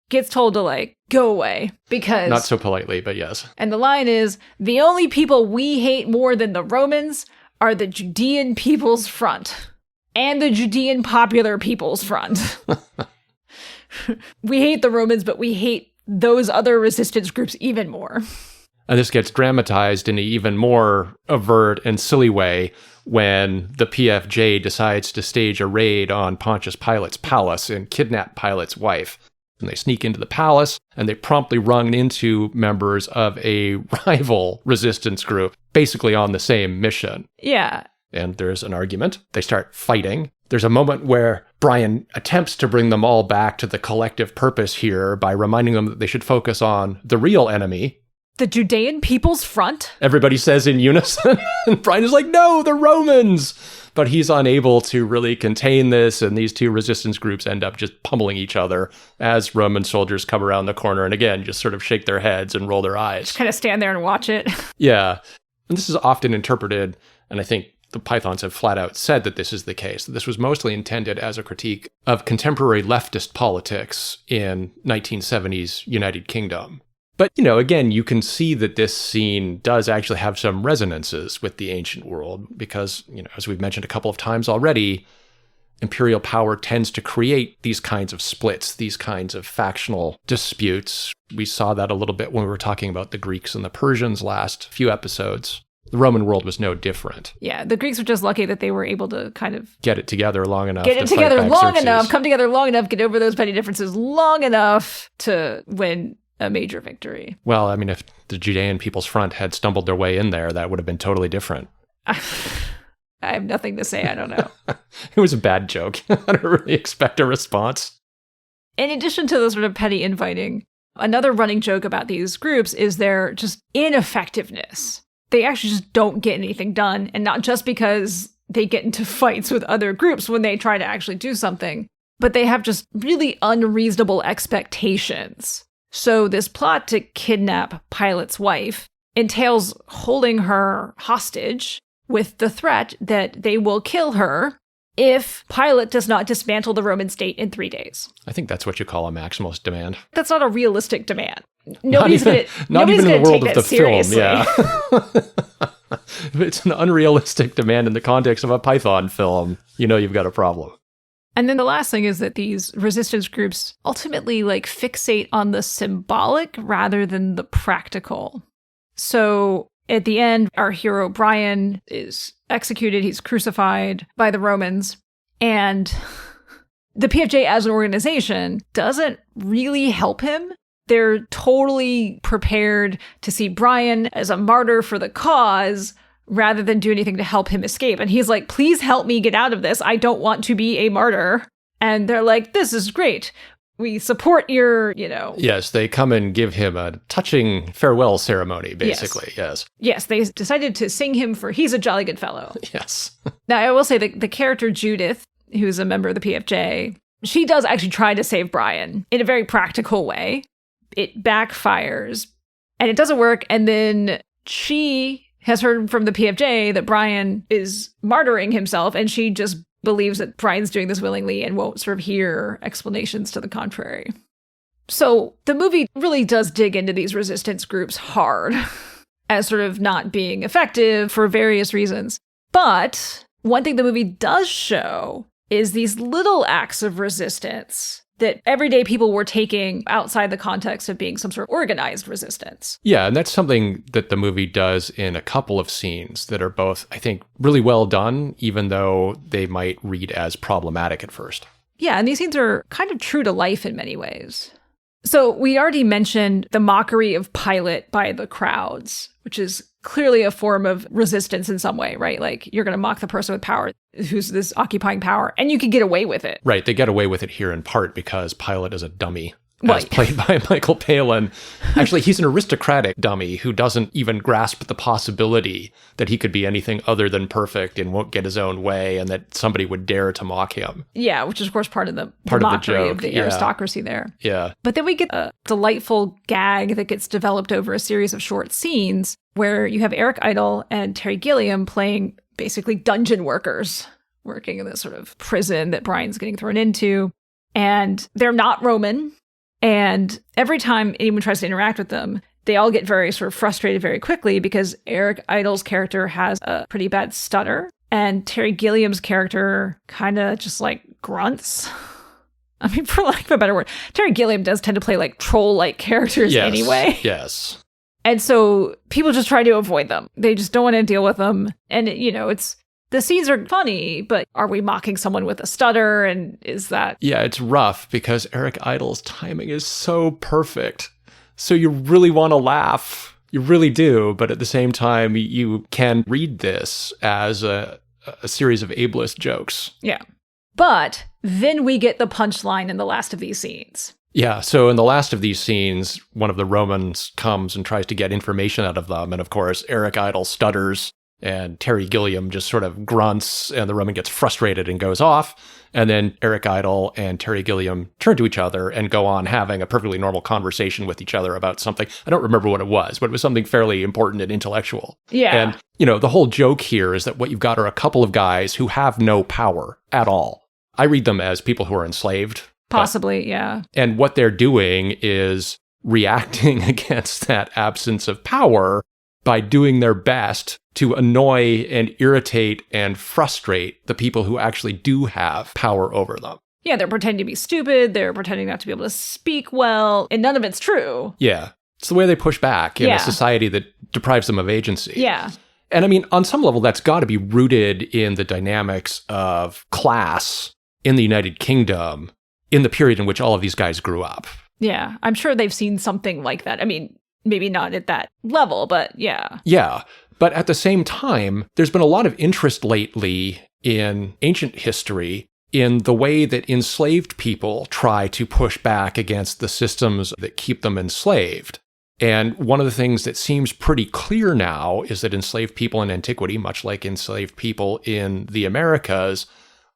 Gets told to, go away, because... Not so politely, but yes. And the line is, the only people we hate more than the Romans are the Judean People's Front, and the Judean Popular People's Front. We hate the Romans, but we hate those other resistance groups even more. And this gets dramatized in an even more overt and silly way when the PFJ decides to stage a raid on Pontius Pilate's palace and kidnap Pilate's wife. And they sneak into the palace, and they promptly run into members of a rival resistance group, basically on the same mission. Yeah. And there's an argument. They start fighting. There's a moment where Brian attempts to bring them all back to the collective purpose here by reminding them that they should focus on the real enemy. The Judean People's Front? Everybody says in unison. And Brian is like, no, the Romans! But he's unable to really contain this, and these two resistance groups end up just pummeling each other as Roman soldiers come around the corner and again just sort of shake their heads and roll their eyes. Just kind of stand there and watch it. Yeah. And this is often interpreted, and I think the Pythons have flat out said that this is the case, that this was mostly intended as a critique of contemporary leftist politics in 1970s United Kingdom. But, you know, again, you can see that this scene does actually have some resonances with the ancient world because, you know, as we've mentioned a couple of times already, imperial power tends to create these kinds of splits, these kinds of factional disputes. We saw that a little bit when we were talking about the Greeks and the Persians last few episodes. The Roman world was no different. Yeah, the Greeks were just lucky that they were able to kind of get it together long enough. Come together long enough, get over those petty differences long enough to win a major victory. Well, I mean, if the Judean People's Front had stumbled their way in there, that would have been totally different. I have nothing to say. I don't know. It was a bad joke. I don't really expect a response. In addition to the sort of petty infighting, another running joke about these groups is their just ineffectiveness. They actually just don't get anything done, and not just because they get into fights with other groups when they try to actually do something, but they have just really unreasonable expectations. So this plot to kidnap Pilate's wife entails holding her hostage with the threat that they will kill her if Pilate does not dismantle the Roman state in 3 days. I think that's what you call a maximalist demand. That's not a realistic demand. Not even in the world of the film, yeah. If it's an unrealistic demand in the context of a Python film, you know you've got a problem. And then the last thing is that these resistance groups ultimately fixate on the symbolic rather than the practical. So at the end, our hero Brian is executed. He's crucified by the Romans. And the PFJ as an organization doesn't really help him. They're totally prepared to see Brian as a martyr for the cause rather than do anything to help him escape. And he's like, please help me get out of this. I don't want to be a martyr. And they're like, this is great. We support your, Yes, they come and give him a touching farewell ceremony, basically, yes. Yes, they decided to sing him for He's a Jolly Good Fellow. Yes. Now, I will say that the character Judith, who's a member of the PFJ, she does actually try to save Brian in a very practical way. It backfires, and it doesn't work, and then she has heard from the PFJ that Brian is martyring himself, and she just believes that Brian's doing this willingly and won't sort of hear explanations to the contrary. So the movie really does dig into these resistance groups hard as sort of not being effective for various reasons. But one thing the movie does show is these little acts of resistance that everyday people were taking outside the context of being some sort of organized resistance. Yeah, and that's something that the movie does in a couple of scenes that are both, I think, really well done, even though they might read as problematic at first. Yeah, and these scenes are kind of true to life in many ways. So we already mentioned the mockery of Pilate by the crowds, which is clearly a form of resistance in some way, right? Like, you're going to mock the person with power who's this occupying power, and you can get away with it. Right. They get away with it here in part because Pilate is a dummy, as played by Michael Palin. Actually, he's an aristocratic dummy who doesn't even grasp the possibility that he could be anything other than perfect and won't get his own way and that somebody would dare to mock him. Yeah, which is, of course, part of the mockery of the aristocracy there. Yeah. But then we get a delightful gag that gets developed over a series of short scenes where you have Eric Idle and Terry Gilliam playing basically dungeon workers working in this sort of prison that Brian's getting thrown into. And they're not Roman. And every time anyone tries to interact with them, they all get very sort of frustrated very quickly because Eric Idle's character has a pretty bad stutter. And Terry Gilliam's character kind of just grunts. I mean, for lack of a better word, Terry Gilliam does tend to play troll-like characters anyway. Yes. And so people just try to avoid them. They just don't want to deal with them. And, the scenes are funny, but are we mocking someone with a stutter? And is that... Yeah, it's rough because Eric Idle's timing is so perfect. So you really want to laugh. You really do. But at the same time, you can read this as a series of ableist jokes. Yeah. But then we get the punchline in the last of these scenes. Yeah, so in the last of these scenes, one of the Romans comes and tries to get information out of them. And of course, Eric Idle stutters and Terry Gilliam just sort of grunts and the Roman gets frustrated and goes off. And then Eric Idle and Terry Gilliam turn to each other and go on having a perfectly normal conversation with each other about something. I don't remember what it was, but it was something fairly important and intellectual. Yeah. And, the whole joke here is that what you've got are a couple of guys who have no power at all. I read them as people who are enslaved. Possibly, yeah. And what they're doing is reacting against that absence of power by doing their best to annoy and irritate and frustrate the people who actually do have power over them. Yeah, they're pretending to be stupid, they're pretending not to be able to speak well, and none of it's true. Yeah. It's the way they push back in a society that deprives them of agency. Yeah. And I mean, on some level, that's got to be rooted in the dynamics of class in the United Kingdom in the period in which all of these guys grew up. Yeah, I'm sure they've seen something like that. I mean, maybe not at that level, but yeah. Yeah. But at the same time, there's been a lot of interest lately in ancient history in the way that enslaved people try to push back against the systems that keep them enslaved. And one of the things that seems pretty clear now is that enslaved people in antiquity, much like enslaved people in the Americas,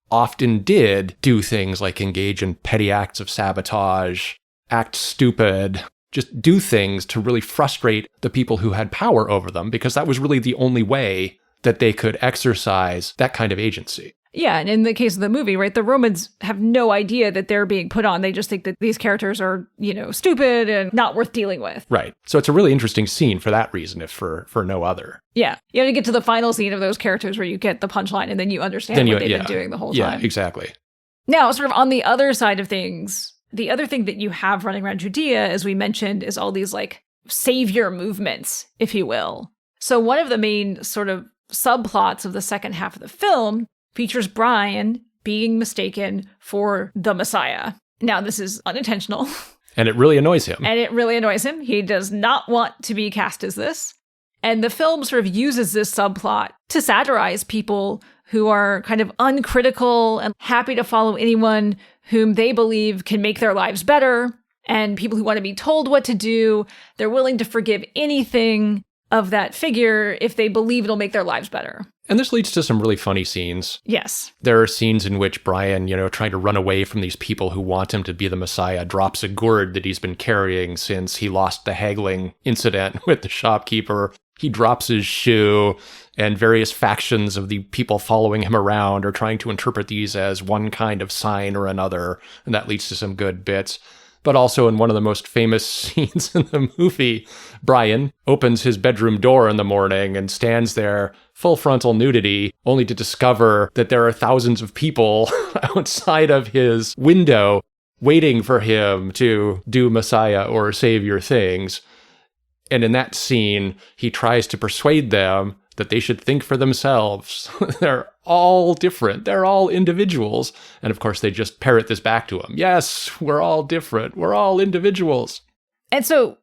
often did do things like engage in petty acts of sabotage, act stupid, just do things to really frustrate the people who had power over them, because that was really the only way that they could exercise that kind of agency. Yeah, and in the case of the movie, right, the Romans have no idea that they're being put on. They just think that these characters are, stupid and not worth dealing with. Right. So it's a really interesting scene for that reason, if for no other. Yeah. You have to get to the final scene of those characters where you get the punchline and then you understand what they've been doing the whole time. Yeah, exactly. Now, sort of on the other side of things, the other thing that you have running around Judea, as we mentioned, is all these savior movements, if you will. So one of the main sort of subplots of the second half of the film features Brian being mistaken for the Messiah. Now, this is unintentional. And it really annoys him. He does not want to be cast as this. And the film sort of uses this subplot to satirize people who are kind of uncritical and happy to follow anyone whom they believe can make their lives better, and people who want to be told what to do. They're willing to forgive anything of that figure if they believe it'll make their lives better. And this leads to some really funny scenes. Yes. There are scenes in which Brian, trying to run away from these people who want him to be the Messiah, drops a gourd that he's been carrying since he lost the haggling incident with the shopkeeper. He drops his shoe, and various factions of the people following him around are trying to interpret these as one kind of sign or another, and that leads to some good bits. But also in one of the most famous scenes in the movie, Brian opens his bedroom door in the morning and stands there, full frontal nudity, only to discover that there are thousands of people outside of his window waiting for him to do Messiah or Savior things. And in that scene, he tries to persuade them that they should think for themselves. They're all different. They're all individuals. And of course, they just parrot this back to him. Yes, we're all different. We're all individuals. And so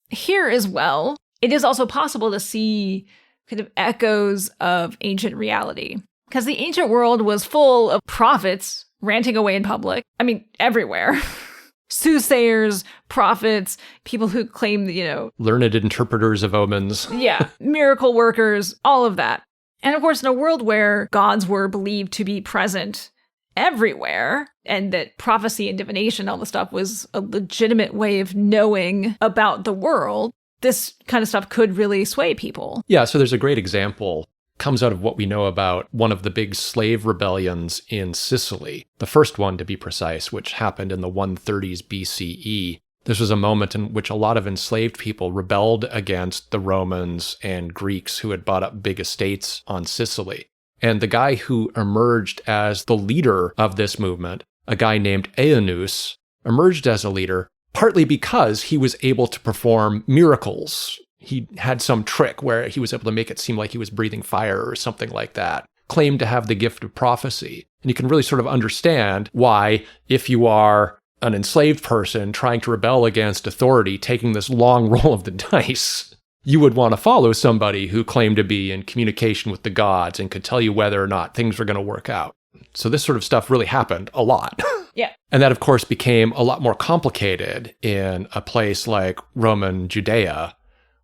here as well, it is also possible to see kind of echoes of ancient reality. Because the ancient world was full of prophets ranting away in public. I mean, everywhere. Soothsayers, prophets, people who claim, learned interpreters of omens. Yeah, miracle workers, all of that. And of course, in a world where gods were believed to be present everywhere, and that prophecy and divination, all the stuff, was a legitimate way of knowing about the world, this kind of stuff could really sway people. Yeah, so there's a great example. Comes out of what we know about one of the big slave rebellions in Sicily, the first one to be precise, which happened in the 130s BCE. This was a moment in which a lot of enslaved people rebelled against the Romans and Greeks who had bought up big estates on Sicily. And the guy who emerged as the leader of this movement, a guy named Eunt, emerged as a leader partly because he was able to perform miracles. He had some trick where he was able to make it seem like he was breathing fire or something like that, claimed to have the gift of prophecy. And you can really sort of understand why, if you are an enslaved person trying to rebel against authority, taking this long roll of the dice, you would want to follow somebody who claimed to be in communication with the gods and could tell you whether or not things were going to work out. So this sort of stuff really happened a lot. Yeah. And that, of course, became a lot more complicated in a place like Roman Judea,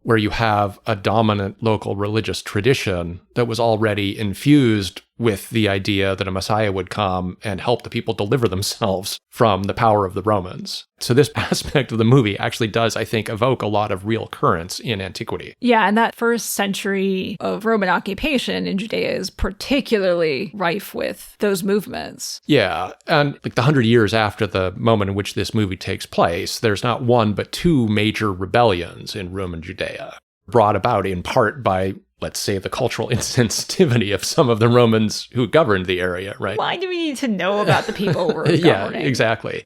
where you have a dominant local religious tradition that was already infused with the idea that a Messiah would come and help the people deliver themselves from the power of the Romans. So this aspect of the movie actually does, I think, evoke a lot of real currents in antiquity. Yeah, and that first century of Roman occupation in Judea is particularly rife with those movements. Yeah, and like the 100 years after the moment in which this movie takes place, there's not one but two major rebellions in Roman Judea, brought about in part by, let's say, the cultural insensitivity of some of the Romans who governed the area, right? Why do we need to know about the people we're governing? Yeah, exactly.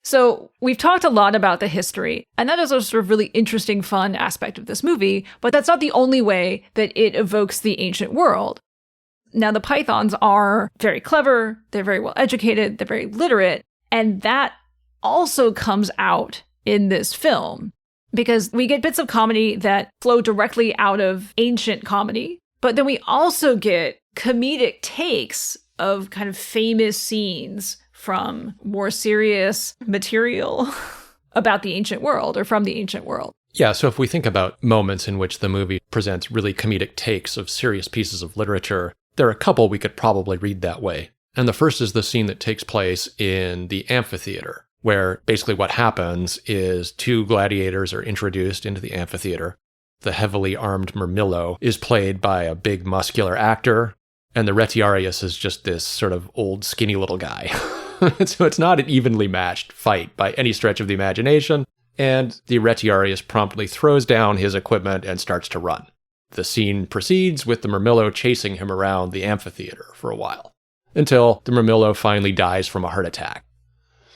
So we've talked a lot about the history, and that is a sort of really interesting, fun aspect of this movie, but that's not the only way that it evokes the ancient world. Now, the Pythons are very clever, they're very well educated, they're very literate, and that also comes out in this film. Because we get bits of comedy that flow directly out of ancient comedy, but then we also get comedic takes of kind of famous scenes from more serious material about the ancient world or from the ancient world. Yeah, so if we think about moments in which the movie presents really comedic takes of serious pieces of literature, there are a couple we could probably read that way. And the first is the scene that takes place in the amphitheater, where basically what happens is two gladiators are introduced into the amphitheater. The heavily armed Murmillo is played by a big muscular actor, and the Retiarius is just this sort of old skinny little guy. So it's not an evenly matched fight by any stretch of the imagination, and the Retiarius promptly throws down his equipment and starts to run. The scene proceeds with the Murmillo chasing him around the amphitheater for a while, until the Murmillo finally dies from a heart attack.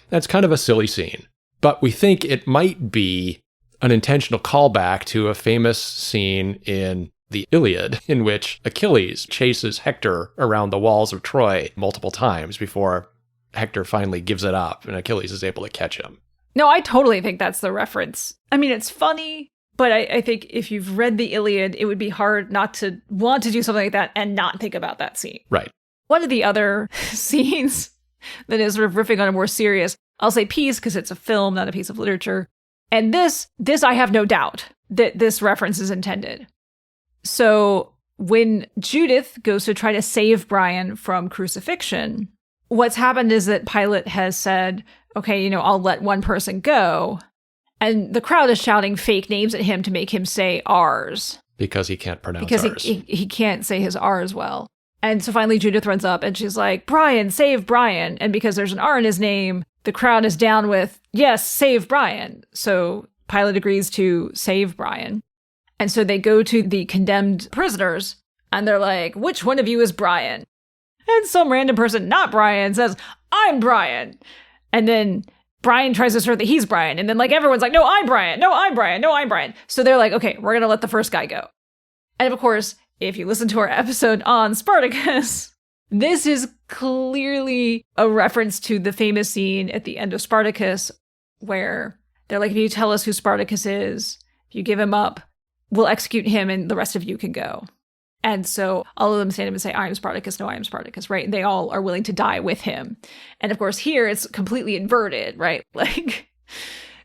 That's kind of a silly scene, but we think it might be an intentional callback to a famous scene in the Iliad in which Achilles chases Hector around the walls of Troy multiple times before Hector finally gives it up and Achilles is able to catch him. No, I totally think that's the reference. I mean, it's funny, but I think if you've read the Iliad, it would be hard not to want to do something like that and not think about that scene. Right. One of the other scenes that is sort of riffing on a more serious, I'll say piece because it's a film, not a piece of literature. And this I have no doubt that this reference is intended. So when Judith goes to try to save Brian from crucifixion, what's happened is that Pilate has said, okay, I'll let one person go. And the crowd is shouting fake names at him to make him say ours. Because he can't pronounce ours. Because he can't say his R's well. And so finally Judith runs up and she's like, Brian, save Brian. And because there's an R in his name, the crowd is down with, yes, save Brian. So Pilate agrees to save Brian. And so they go to the condemned prisoners and they're like, which one of you is Brian? And some random person, not Brian, says, I'm Brian. And then Brian tries to assert that he's Brian. And then everyone's like, no, I'm Brian. No, I'm Brian. No, I'm Brian. So they're like, okay, we're going to let the first guy go. And of course, if you listen to our episode on Spartacus, this is clearly a reference to the famous scene at the end of Spartacus where they're like, if you tell us who Spartacus is, if you give him up, we'll execute him and the rest of you can go. And so all of them stand up and say, I am Spartacus, no, I am Spartacus, right? And they all are willing to die with him. And of course, here it's completely inverted, right?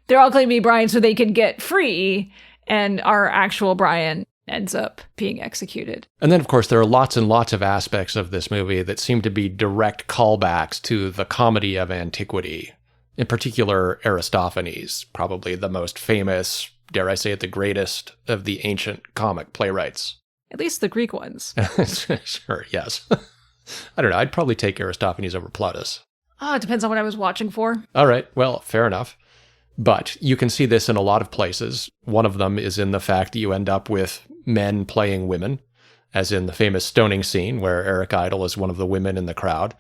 They're all claiming to be Brian so they can get free, and our actual Brian ends up being executed. And then, of course, there are lots and lots of aspects of this movie that seem to be direct callbacks to the comedy of antiquity. In particular, Aristophanes, probably the most famous, dare I say it, the greatest of the ancient comic playwrights. At least the Greek ones. Sure, yes. I don't know, I'd probably take Aristophanes over Plautus. It depends on what I was watching for. All right, well, fair enough. But you can see this in a lot of places. One of them is in the fact that you end up with men playing women, as in the famous stoning scene where Eric Idle is one of the women in the crowd.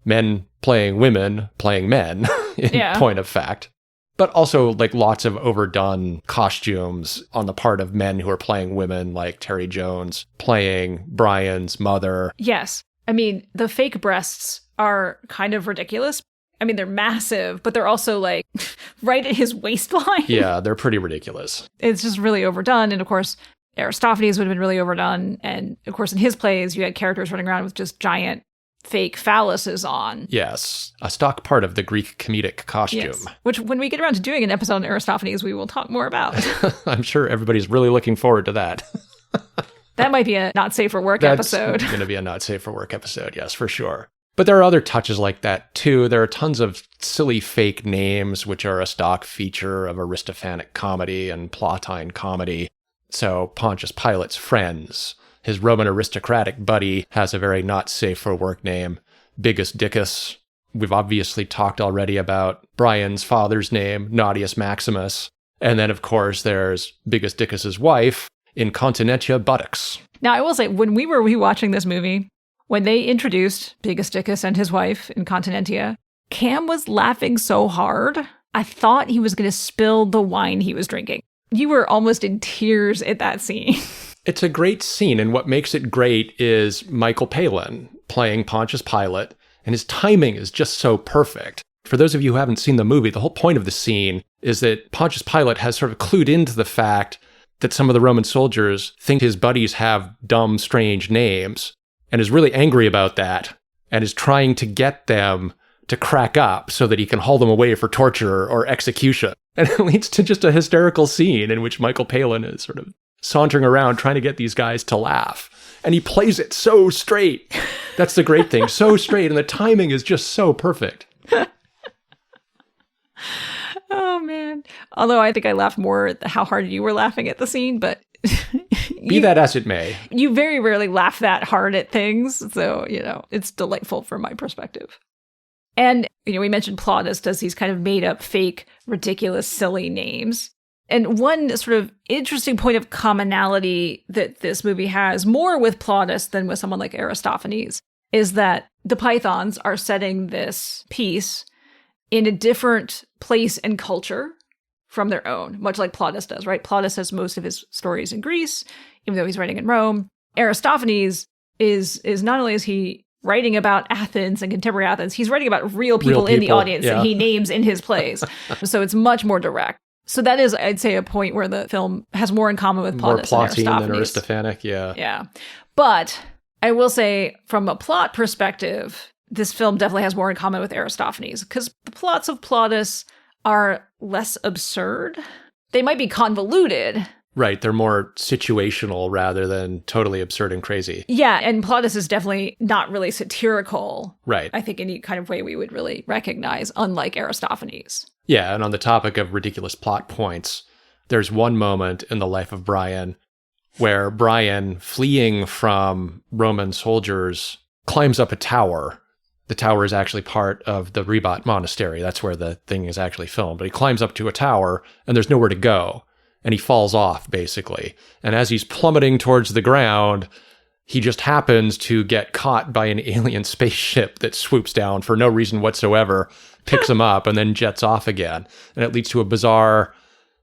Men playing women playing men, in point of fact. But also lots of overdone costumes on the part of men who are playing women, like Terry Jones playing Brian's mother. Yes. I mean, the fake breasts are kind of ridiculous. I mean, they're massive, but they're also right at his waistline. Yeah, they're pretty ridiculous. It's just really overdone. And of course, Aristophanes would have been really overdone. And of course, in his plays, you had characters running around with just giant fake phalluses on. Yes, a stock part of the Greek comedic costume. Yes. Which, when we get around to doing an episode on Aristophanes, we will talk more about. I'm sure everybody's really looking forward to that. That might be a not safe for work episode. That's going to be a not safe for work episode, yes, for sure. But there are other touches like that, too. There are tons of silly fake names, which are a stock feature of Aristophanic comedy and Plautine comedy. So Pontius Pilate's friends, his Roman aristocratic buddy, has a very not safe for work name, Bigus Dickus. We've obviously talked already about Brian's father's name, Nautius Maximus. And then, of course, there's Bigus Dickus's wife, Incontinentia Buttocks. Now, I will say, when we were rewatching this movie, when they introduced Bigus Dickus and his wife, Incontinentia, Cam was laughing so hard, I thought he was going to spill the wine he was drinking. You were almost in tears at that scene. It's a great scene, and what makes it great is Michael Palin playing Pontius Pilate, and his timing is just so perfect. For those of you who haven't seen the movie, the whole point of the scene is that Pontius Pilate has sort of clued into the fact that some of the Roman soldiers think his buddies have dumb, strange names, and is really angry about that, and is trying to get them to crack up so that he can haul them away for torture or execution. And it leads to just a hysterical scene in which Michael Palin is sort of sauntering around trying to get these guys to laugh. And he plays it so straight. That's the great thing. So straight. And the timing is just so perfect. Oh, man. Although I think I laughed more at how hard you were laughing at the scene, but... Be that as it may. You very rarely laugh that hard at things. So, it's delightful from my perspective. And, we mentioned Plautus does these kind of made up, fake, ridiculous, silly names. And one sort of interesting point of commonality that this movie has, more with Plautus than with someone like Aristophanes, is that the Pythons are setting this piece in a different place and culture from their own, much like Plautus does, right? Plautus has most of his stories in Greece, even though he's writing in Rome. Aristophanes is not only is he writing about Athens and contemporary Athens, he's writing about real people in the audience that he names in his plays. So it's much more direct. So that is, I'd say, a point where the film has more in common with Plautus more and Plautine Aristophanes. than Aristophanic, yeah. Yeah. But I will say, from a plot perspective, this film definitely has more in common with Aristophanes, because the plots of Plautus are less absurd. They might be convoluted. Right, they're more situational rather than totally absurd and crazy. Yeah, and Plautus is definitely not really satirical. Right. I think any kind of way we would really recognize, unlike Aristophanes. Yeah, and on the topic of ridiculous plot points, there's one moment in the life of Brian where Brian, fleeing from Roman soldiers, climbs up a tower. The tower is actually part of the Rebat Monastery. That's where the thing is actually filmed. But he climbs up to a tower, and there's nowhere to go. And he falls off, basically. And as he's plummeting towards the ground, he just happens to get caught by an alien spaceship that swoops down for no reason whatsoever, picks him up, and then jets off again. And it leads to a bizarre,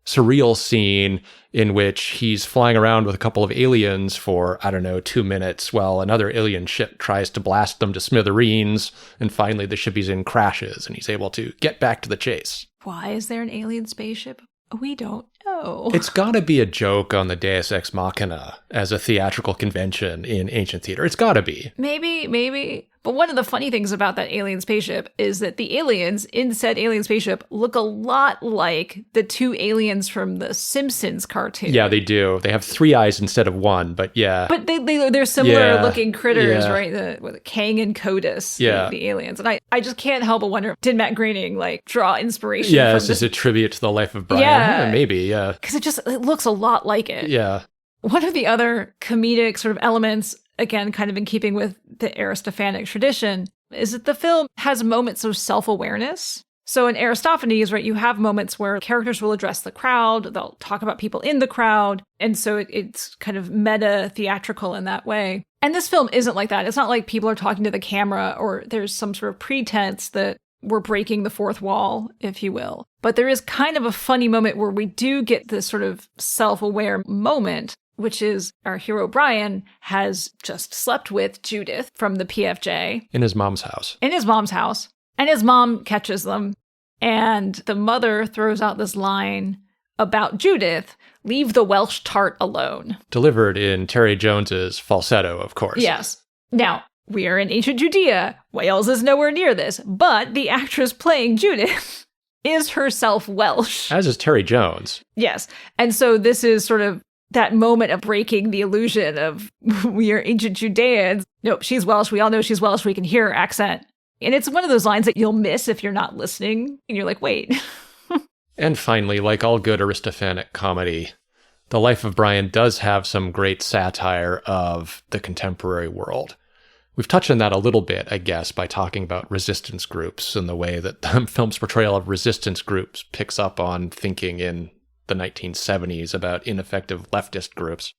surreal scene in which he's flying around with a couple of aliens for, 2 minutes, while another alien ship tries to blast them to smithereens. And finally, the ship he's in crashes, and he's able to get back to the chase. Why is there an alien spaceship? We don't know. It's got to be a joke on the Deus Ex Machina as a theatrical convention in ancient theater. It's got to be. Maybe. But one of the funny things about that alien spaceship is that the aliens in said alien spaceship look a lot like the two aliens from the Simpsons cartoon. Yeah, they do. They have 3 eyes instead of 1, but yeah. But they're similar looking critters, right? The Kang and Codus, the aliens. And I just can't help but wonder, did Matt Groening draw inspiration from this is a tribute to the life of Brian? Yeah, maybe, yeah. Because it looks a lot like it. Yeah. One of the other comedic sort of elements, again, kind of in keeping with the Aristophanic tradition, is that the film has moments of self-awareness. So in Aristophanes, right, you have moments where characters will address the crowd, they'll talk about people in the crowd, and so it's kind of meta-theatrical in that way. And this film isn't like that. It's not like people are talking to the camera or there's some sort of pretense that we're breaking the fourth wall, if you will. But there is kind of a funny moment where we do get this sort of self-aware moment, which is our hero Brian has just slept with Judith from the PFJ. In his mom's house. And his mom catches them. And the mother throws out this line about Judith, leave the Welsh tart alone. Delivered in Terry Jones's falsetto, of course. Yes. Now, we are in ancient Judea. Wales is nowhere near this. But the actress playing Judith is herself Welsh. As is Terry Jones. Yes. And so this is sort of that moment of breaking the illusion of we are ancient Judeans. Nope, she's Welsh. We all know she's Welsh. We can hear her accent. And it's one of those lines that you'll miss if you're not listening. And you're like, wait. And finally, like all good Aristophanic comedy, The Life of Brian does have some great satire of the contemporary world. We've touched on that a little bit, I guess, by talking about resistance groups and the way that the film's portrayal of resistance groups picks up on thinking in the 1970s about ineffective leftist groups.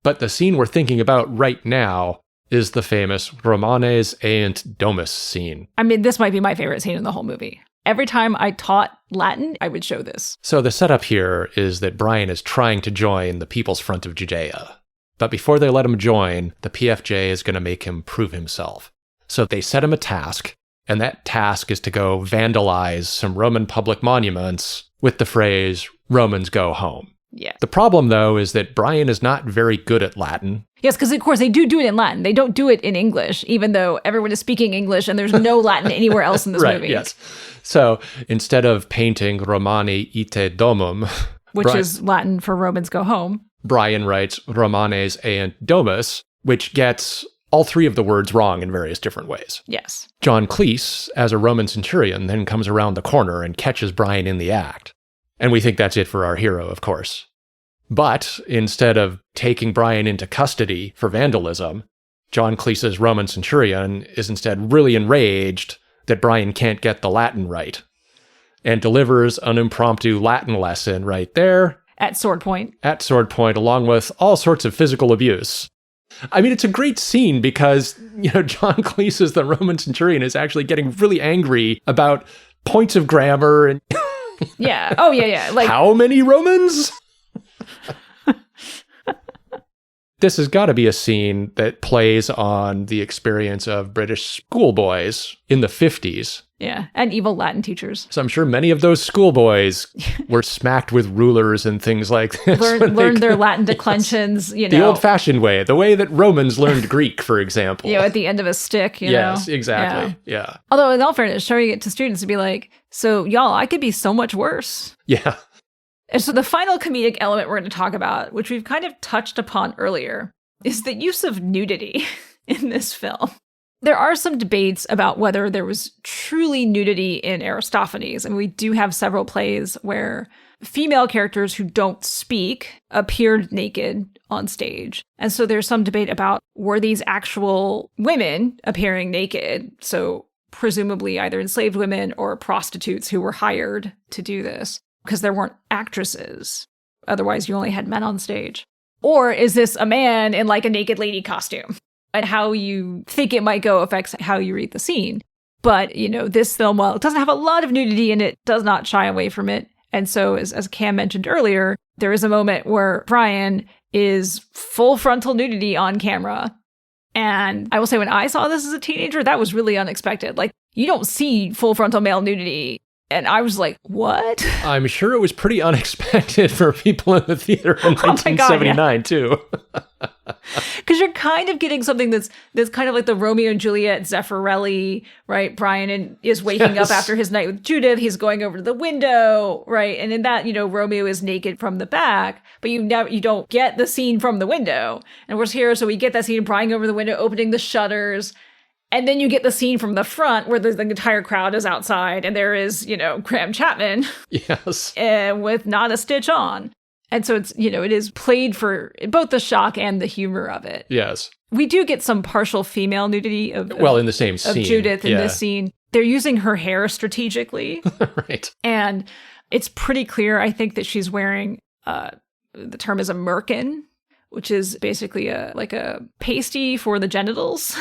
But the scene we're thinking about right now is the famous Romanes eunt domus scene. I mean, this might be my favorite scene in the whole movie. Every time I taught Latin, I would show this. So the setup here is that Brian is trying to join the People's Front of Judea. But before they let him join, the PFJ is going to make him prove himself. So they set him a task, and that task is to go vandalize some Roman public monuments with the phrase, Romans go home. Yeah. The problem, though, is that Brian is not very good at Latin. Yes, because of course they do it in Latin. They don't do it in English, even though everyone is speaking English and there's no Latin anywhere else in this movie. Yes. So instead of painting Romani ite domum, which is Latin for Romans go home, Brian writes Romanes eunt domus, which gets all three of the words wrong in various different ways. Yes. John Cleese, as a Roman centurion, then comes around the corner and catches Brian in the act. And we think that's it for our hero, of course. But instead of taking Brian into custody for vandalism, John Cleese's Roman centurion is instead really enraged that Brian can't get the Latin right, and delivers an impromptu Latin lesson right there. At sword point. At sword point, along with all sorts of physical abuse. I mean, it's a great scene because, John Cleese as the Roman centurion is actually getting really angry about points of grammar and... Yeah. Oh, yeah. Like, how many Romans? This has got to be a scene that plays on the experience of British schoolboys in the 50s. Yeah, and evil Latin teachers. So I'm sure many of those schoolboys were smacked with rulers and things like this. Learned their Latin declensions, The old-fashioned way, the way that Romans learned Greek, for example. At the end of a stick, Yes, exactly, yeah. Although, in all fairness, showing it to students to be like, so y'all, I could be so much worse. Yeah. And so the final comedic element we're going to talk about, which we've kind of touched upon earlier, is the use of nudity in this film. There are some debates about whether there was truly nudity in Aristophanes, and we do have several plays where female characters who don't speak appeared naked on stage. And so there's some debate about, were these actual women appearing naked? So presumably either enslaved women or prostitutes who were hired to do this, because there weren't actresses. Otherwise, you only had men on stage. Or is this a man in like a naked lady costume? And how you think it might go affects how you read the scene. But, this film, while it doesn't have a lot of nudity in it, does not shy away from it. And so, as Cam mentioned earlier, there is a moment where Brian is full frontal nudity on camera. And I will say, when I saw this as a teenager, that was really unexpected. Like, you don't see full frontal male nudity. And I was like, what? I'm sure it was pretty unexpected for people in the theater in 1979, too. Because you're kind of getting something that's kind of like the Romeo and Juliet Zeffirelli, right? Brian is waking up after his night with Judith. He's going over to the window, right? And in that, Romeo is naked from the back, but you don't get the scene from the window. And we're here, so we get that scene of Brian over the window, opening the shutters. And then you get the scene from the front where the entire crowd is outside and there is, Graham Chapman. Yes. With not a stitch on. And so it's, it is played for both the shock and the humor of it. Yes. We do get some partial female nudity in the same scene. Of Judith in this scene. They're using her hair strategically. Right. And it's pretty clear, I think, that she's wearing, the term is a merkin, which is basically a pasty for the genitals.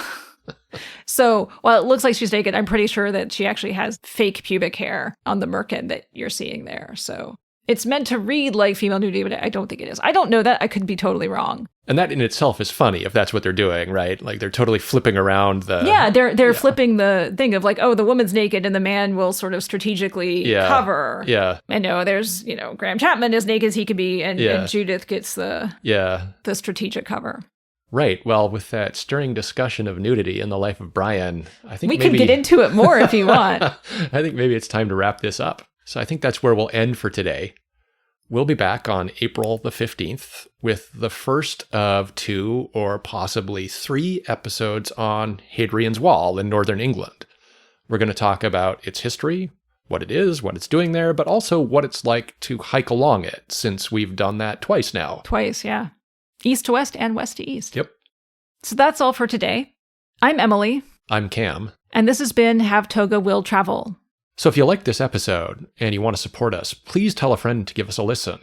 So while it looks like she's naked, I'm pretty sure that she actually has fake pubic hair on the merkin that you're seeing there. So it's meant to read like female nudity, but I don't think it is. I don't know that. I could be totally wrong. And that in itself is funny if that's what they're doing, right? Like they're totally flipping around the... Yeah, they're flipping the thing of like, oh, the woman's naked and the man will sort of strategically cover. Yeah. And there's, Graham Chapman as naked as he could be and Judith gets the strategic cover. Right. Well, with that stirring discussion of nudity in the life of Brian, I think we could get into it more if you want. I think maybe it's time to wrap this up. So I think that's where we'll end for today. We'll be back on April the 15th with the first of 2 or possibly 3 episodes on Hadrian's Wall in northern England. We're going to talk about its history, what it is, what it's doing there, but also what it's like to hike along it, since we've done that twice now. Twice, yeah. East to west and west to east. Yep. So that's all for today. I'm Emily. I'm Cam. And this has been Have Toga Will Travel. So if you like this episode and you want to support us, please tell a friend to give us a listen.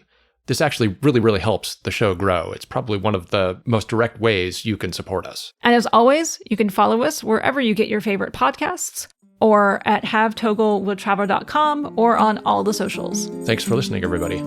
This actually really helps the show grow. It's probably one of the most direct ways you can support us. And as always, you can follow us wherever you get your favorite podcasts, or at havetogalwilltravel.com, or on all the socials. Thanks for listening, everybody.